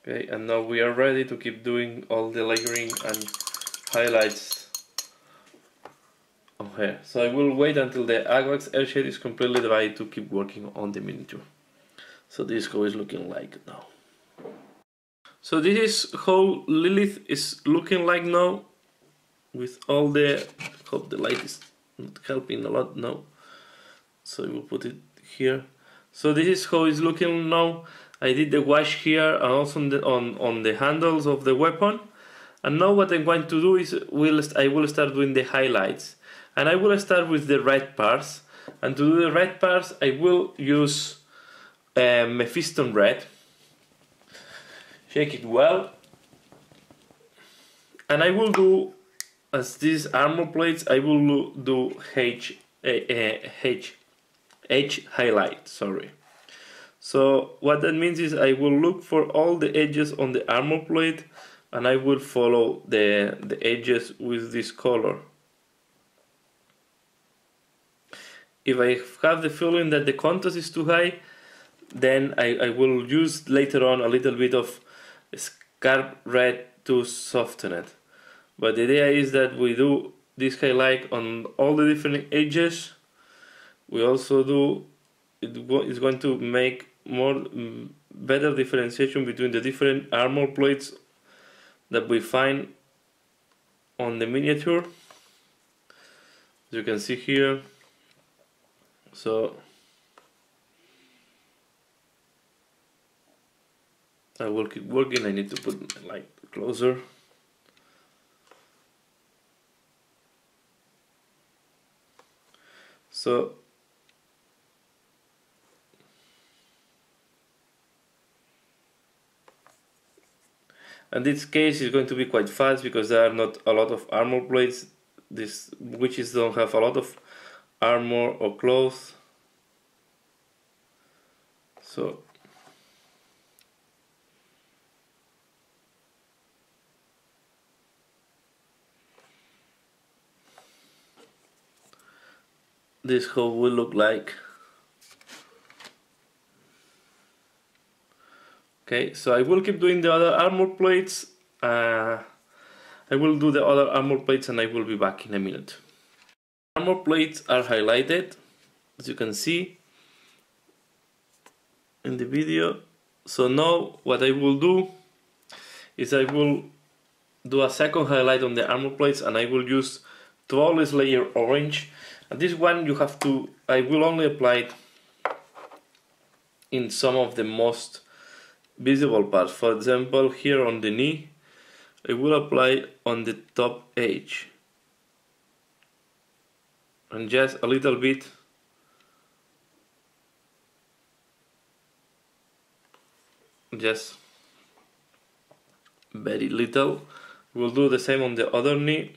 A: Okay, and now we are ready to keep doing all the layering and highlights of hair. So I will wait until the Agvax air shade is completely dry to keep working on the miniature. So this is how it's looking like now. So this is how Lelith is looking like now, with all the, hope the light is not helping a lot now. So I will put it here. So this is how it's looking now. I did the wash here and also on the handles of the weapon. And now what I'm going to do is I will start doing the highlights. And I will start with the red parts. And to do the red parts, I will use Mephiston red. Shake it well. And I will do, as these armor plates, I will do H highlight, sorry. So what that means is I will look for all the edges on the armor plate, and I will follow the edges with this color. If I have the feeling that the contrast is too high, then I will use later on a little bit of scarp red to soften it. But the idea is that we do this highlight on all the different edges. We also do, it's going to make better differentiation between the different armor plates that we find on the miniature, as you can see here. So I will keep working. I need to put my light closer. So in this case it's going to be quite fast because there are not a lot of armor plates. These witches don't have a lot of armor or clothes. So this how will look like. Okay, so I will keep doing the other armor plates. I will do the other armor plates and I will be back in a minute. Armor plates are highlighted, as you can see in the video. So now what I will do is I will do a second highlight on the armor plates and I will use Tallest Layer Orange. And this one you have to, I will only apply it in some of the most visible parts. For example, here on the knee, I will apply on the top edge. And just a little bit. Just very little. We'll do the same on the other knee.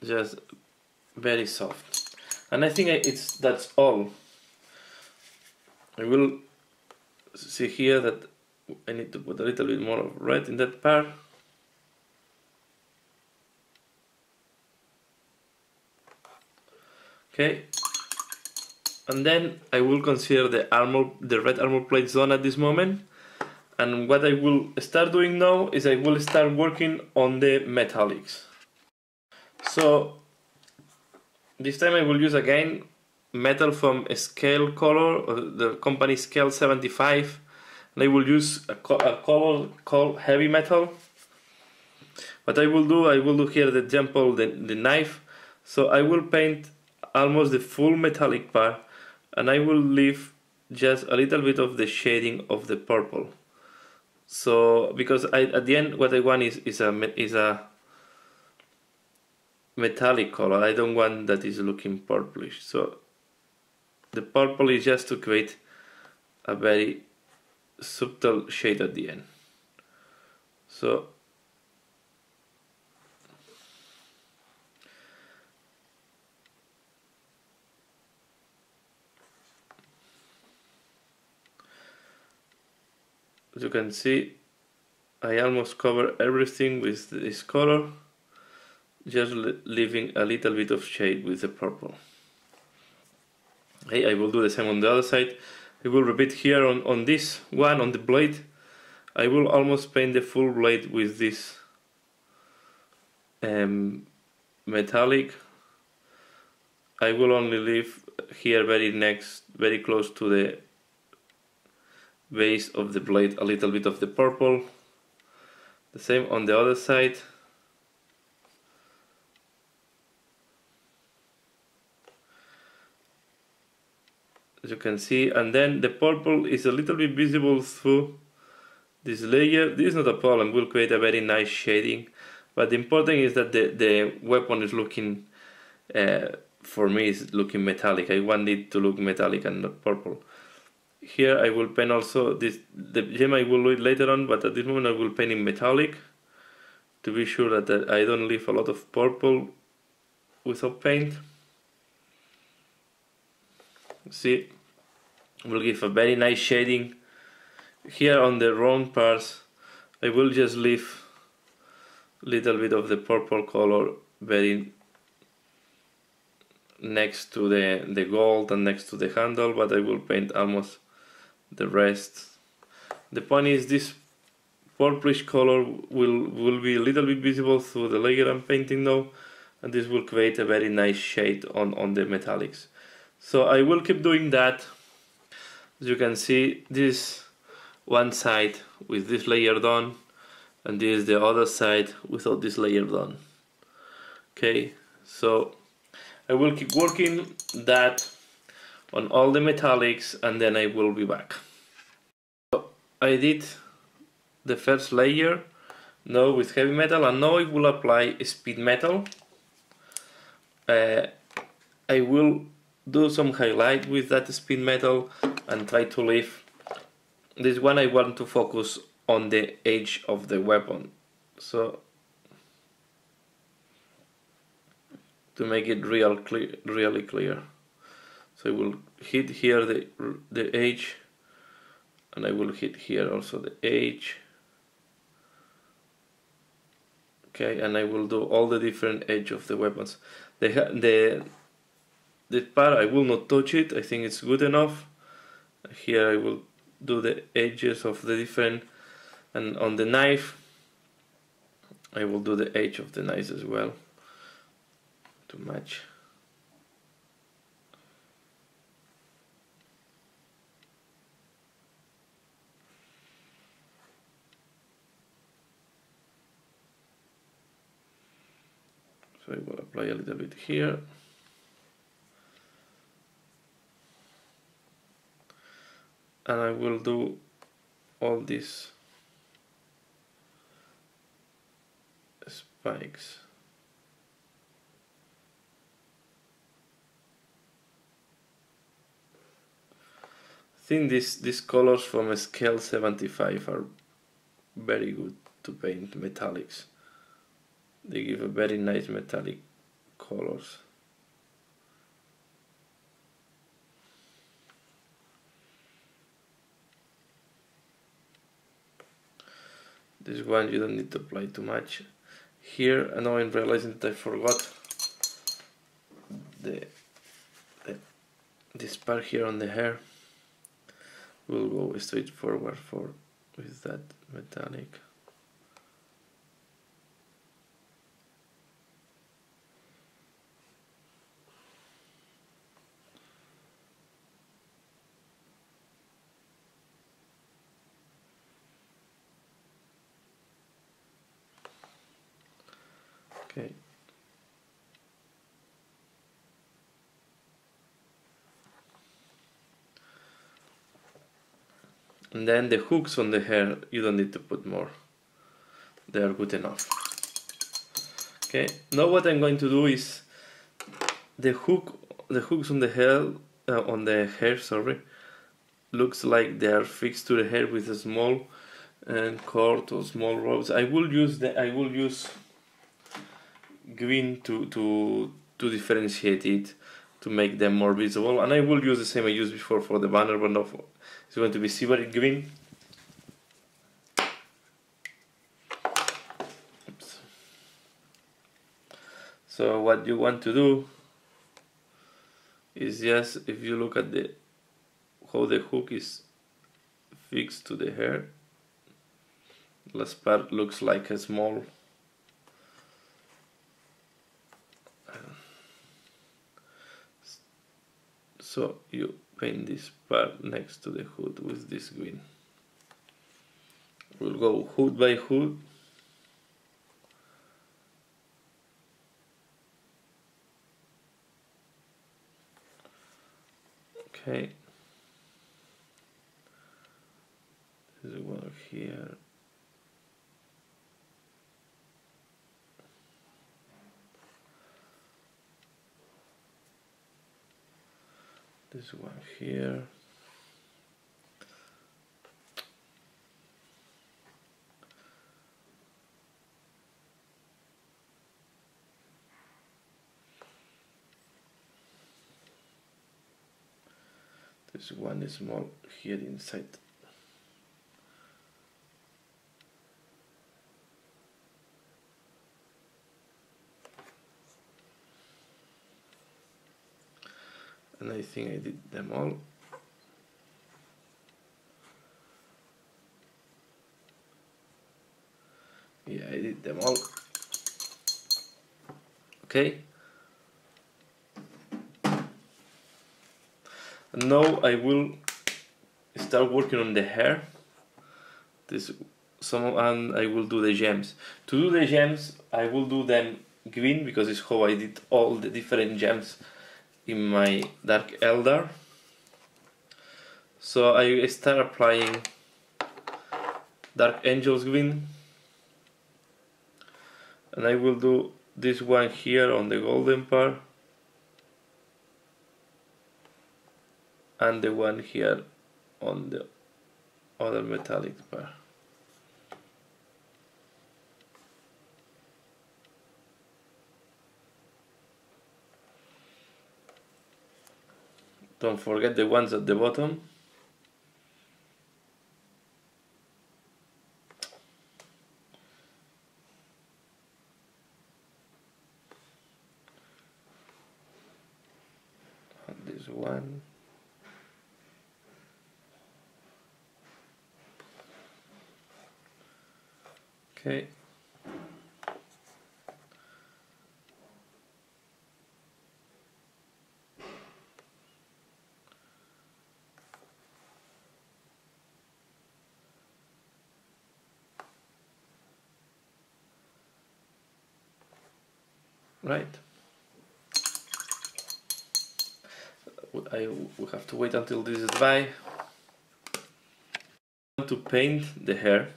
A: Just very soft, and I think that's all. I will see here that I need to put a little bit more of red in that part. Okay, and then I will consider the red armor plates done at this moment. And what I will start doing now is I will start working on the metallics. So this time I will use again metal from Scale Color, or the company Scale 75, and I will use a color called Heavy Metal. What I will do here the example, the knife. So I will paint almost the full metallic part, and I will leave just a little bit of the shading of the purple. So because at the end what I want is a metallic color. I don't want that is looking purplish. So the purple is just to create a very subtle shade at the end. So as you can see, I almost cover everything with this color, just leaving a little bit of shade with the purple. Okay, I will do the same on the other side. I will repeat here on this one, on the blade. I will almost paint the full blade with this metallic. I will only leave here very close to the base of the blade a little bit of the purple. The same on the other side. As you can see, and then the purple is a little bit visible through this layer. This is not a problem, we'll create a very nice shading, but the important is that the weapon is looking, for me, is looking metallic. I want it to look metallic and not purple. Here I will paint also the gem. I will do it later on, but at this moment I will paint in metallic to be sure that I don't leave a lot of purple without paint. See, will give a very nice shading. Here on the round parts I will just leave a little bit of the purple color very next to the gold and next to the handle, but I will paint almost the rest. The point is this purplish color will be a little bit visible through the layer I'm painting now, and this will create a very nice shade on the metallics. So I will keep doing that. As you can see, this one side with this layer done, and this is the other side without this layer done. Okay, so I will keep working that on all the metallics and then I will be back. So I did the first layer now with heavy metal, and now I will apply speed metal. I will do some highlight with that speed metal and try to leave this one. I want to focus on the edge of the weapon, so to make it really clear. So I will hit here the edge, and I will hit here also the edge. Okay, and I will do all the different edge of the weapons. The part I will not touch it. I think it's good enough. Here I will do the edges of the different, and on the knife I will do the edge of the knife as well to match. So I will apply a little bit here. And I will do all these spikes. I think these colors from scale 75 are very good to paint metallics. They give a very nice metallic colors. This one you don't need to apply too much. Here, and now I'm realizing that I forgot this part here on the hair. We'll go straight forward with that metallic. Okay. And then the hooks on the hair, you don't need to put more. They are good enough. Okay. Now what I'm going to do is the hooks on the hair, sorry, looks like they are fixed to the hair with a small cord or small ropes. I will use green to differentiate it, to make them more visible, and I will use the same I used before for the banner, but now it's going to be silver green. Oops. So what you want to do is just, if you look at how the hook is fixed to the hair, last part looks like a small so you paint this part next to the hood with this green. We'll go hood by hood. Okay. There's one here. This one here. This one is more here inside. And I think I did them all. Yeah, I did them all. Okay. Now I will start working on the hair. This and I will do the gems. To do the gems, I will do them green because it's how I did all the different gems in my Dark Eldar. So I start applying Dark Angels green, and I will do this one here on the golden part, and the one here on the other metallic part. Don't forget the ones at the bottom. And this one. Okay. Right. We have to wait until this is dry. To paint the hair,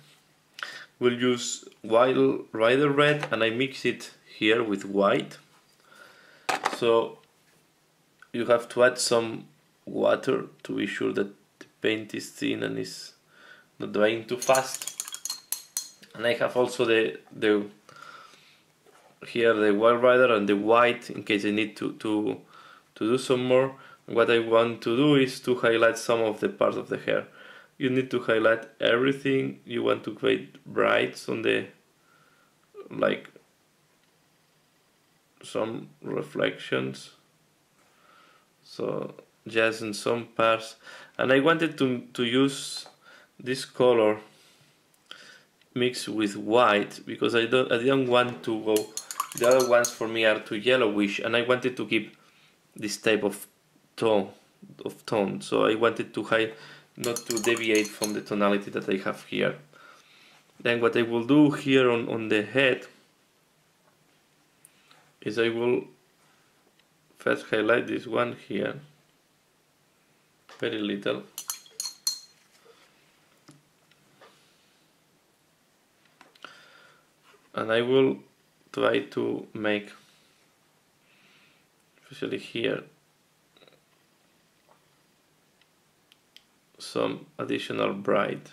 A: we'll use Wild Rider Red, and I mix it here with white. So you have to add some water to be sure that the paint is thin and is not drying too fast. And I have also the here the Wild Rider and the white in case I need to do some more. What I want to do is to highlight some of the parts of the hair. You need to highlight everything. You want to create brights on the, like, some reflections. So just in some parts. And I wanted to use this color mixed with white because I didn't want to go. The other ones for me are too yellowish, and I wanted to keep this type of tone. So I wanted to not to deviate from the tonality that I have here. Then what I will do here on the head is I will first highlight this one here, very little. And I will try to make, especially here, some additional bright.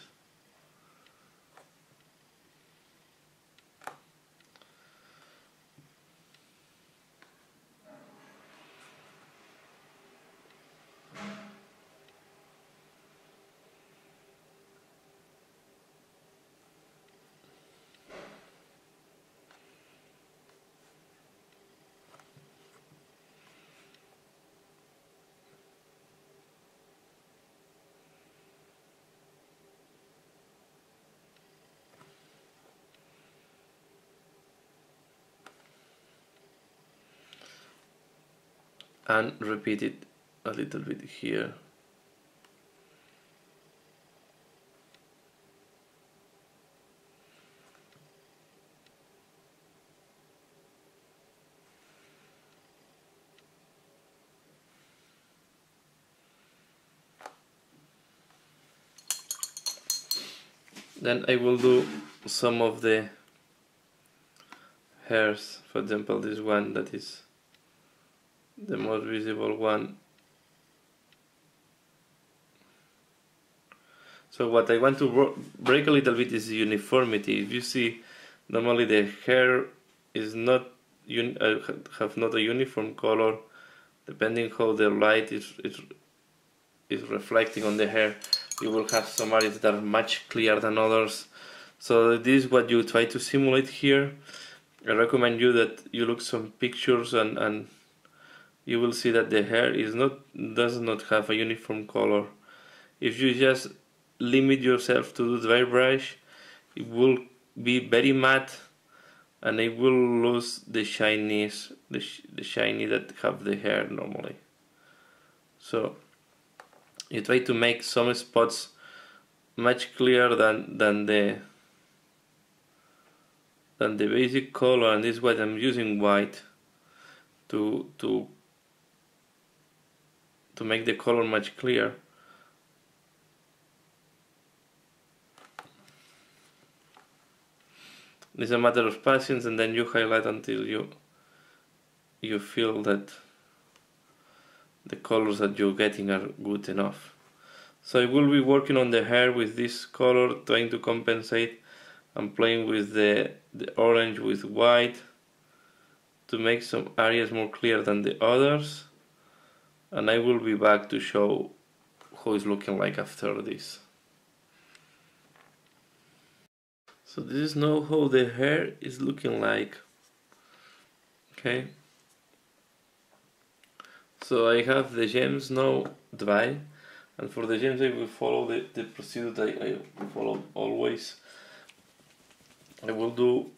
A: And repeat it a little bit here. Then I will do some of the hairs, for example this one that is the most visible one. So what I want to break a little bit is the uniformity. If you see, normally the hair is not have not a uniform color, depending how the light is reflecting on the hair. You will have some areas that are much clearer than others. So this is what you try to simulate here. I recommend you that you look some pictures and you will see that the hair does not have a uniform color. If you just limit yourself to the dry brush, it will be very matte and it will lose the shinies, the shiny that have the hair normally. So you try to make some spots much clearer than the than the basic color, and this is why I'm using white to make the color much clearer. It's a matter of patience, and then you highlight until you feel that the colors that you're getting are good enough. So I will be working on the hair with this color, trying to compensate and playing with the orange with white to make some areas more clear than the others. And I will be back to show how it's looking like after this. So this is now how the hair is looking like. Okay. So I have the gems now dry, and for the gems I will follow the procedure that I follow always. I will do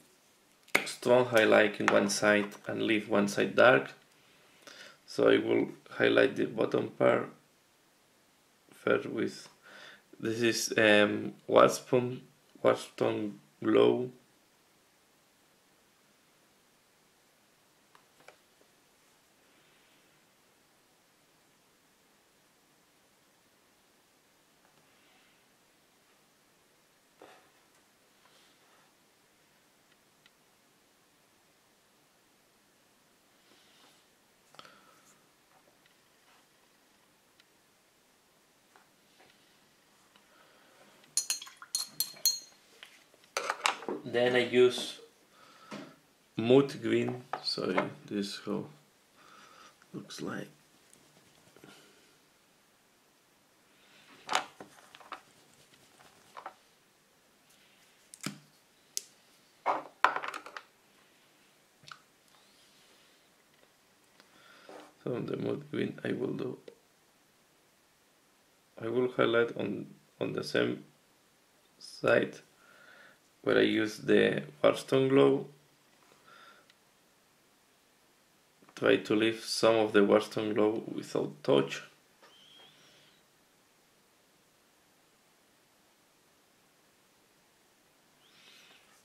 A: strong highlight in one side and leave one side dark. So I will highlight the bottom part first with, this is Warstone Glow. Then I use mood green, sorry, this is how it looks like. So on the mood green I will highlight on the same side where I use the Warstone Glow. Try to leave some of the Warstone Glow without touch.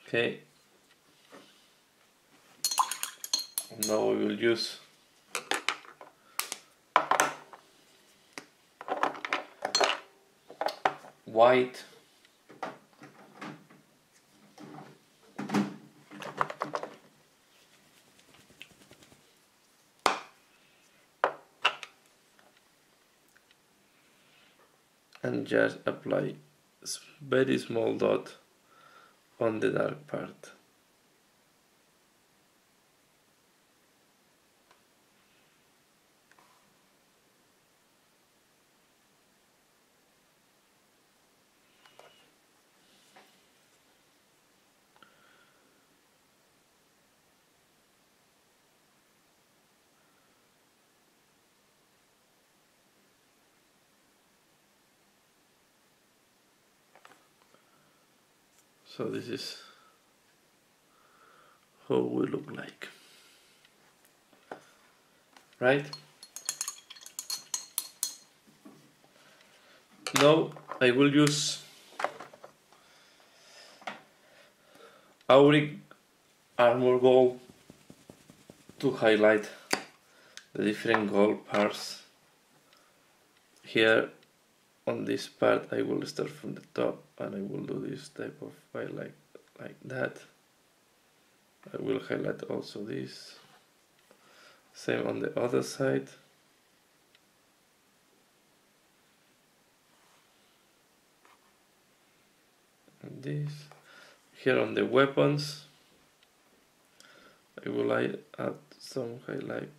A: Okay. Now I will use white and just apply a very small dot on the dark part. So this is how we look like, right? Now I will use Auric Armor Gold to highlight the different gold parts. Here on this part I will start from the top and I will do this type of highlight like that. I will highlight also this, same on the other side. And this, here on the weapons, I will add some highlight.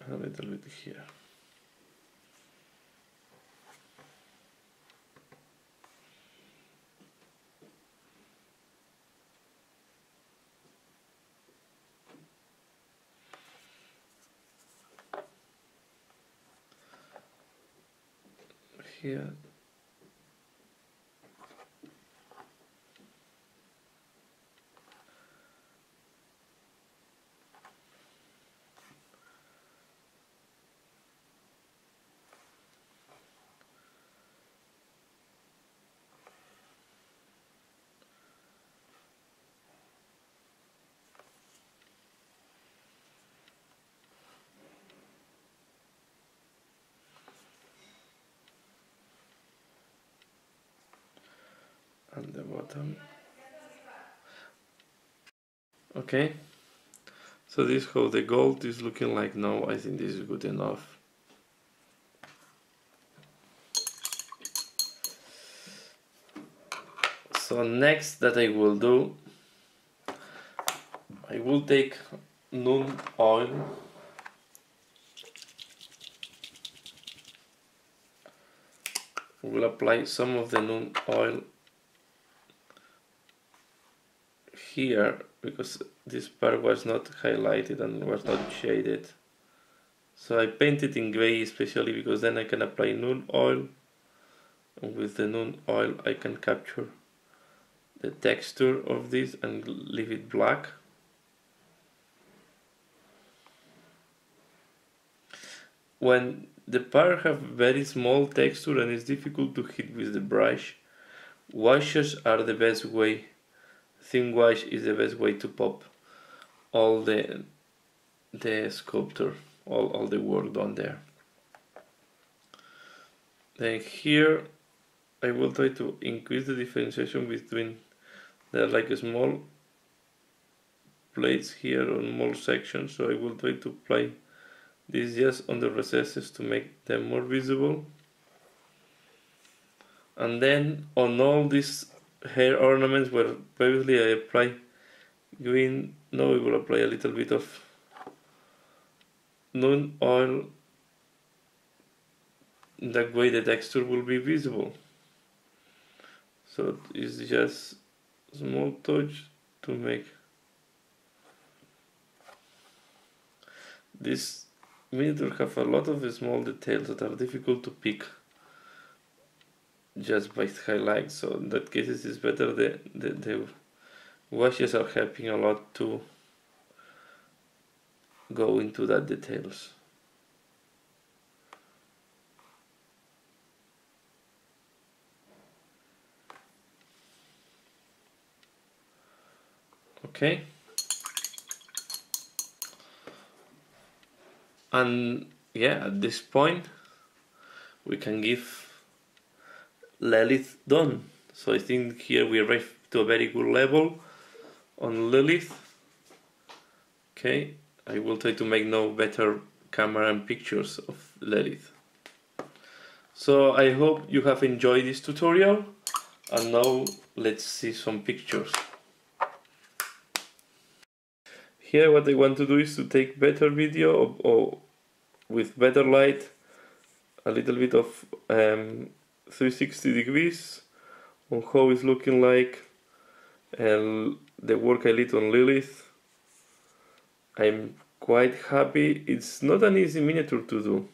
A: A little bit here. Here. and the bottom. Okay, so this is how the gold is looking like now. I think this is good enough. So next that I will do, I will take Nun oil, will apply some of the Nun oil here because this part was not highlighted and was not shaded. So I painted in gray especially because then I can apply Nun oil, and with the Nun oil I can capture the texture of this and leave it black. When the part have very small texture and it's difficult to hit with the brush, washes are the best way. Thin wash is the best way to pop all the sculpture, all the work done there. Then here I will try to increase the differentiation between, there are like small plates here on small sections, so I will try to apply this just on the recesses to make them more visible. And then on all these hair ornaments where previously I applied green, now I will apply a little bit of Nun oil. That way the texture will be visible. So it's just small touch to make this miniature have a lot of small details that are difficult to pick just by highlights. So in that case it is better the washes are helping a lot to go into that details. Okay, and yeah, at this point we can give Lelith done. So I think here we arrived to a very good level on Lelith. Okay, I will try to make now better camera and pictures of Lelith. So I hope you have enjoyed this tutorial, and now let's see some pictures. Here what I want to do is to take better video or with better light, a little bit of 360 degrees on how it's looking like, and the work I did on Lelith. I'm quite happy. It's not an easy miniature to do.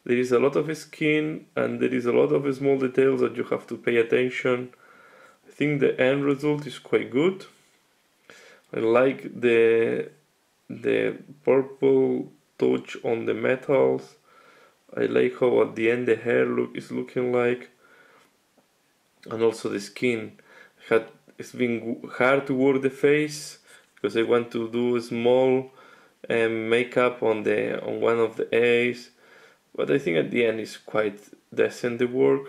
A: There is a lot of skin and there is a lot of small details that you have to pay attention. I think the end result is quite good. I like the purple touch on the metals. I like how at the end the hair is looking like, and also the skin. It's been hard to work the face because I want to do a small makeup on one of the eyes, but I think at the end it's quite decent, the work.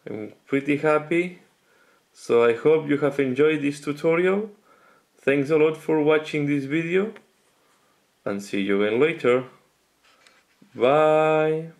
A: I'm pretty happy. So I hope you have enjoyed this tutorial. Thanks a lot for watching this video, and see you again later. Bye.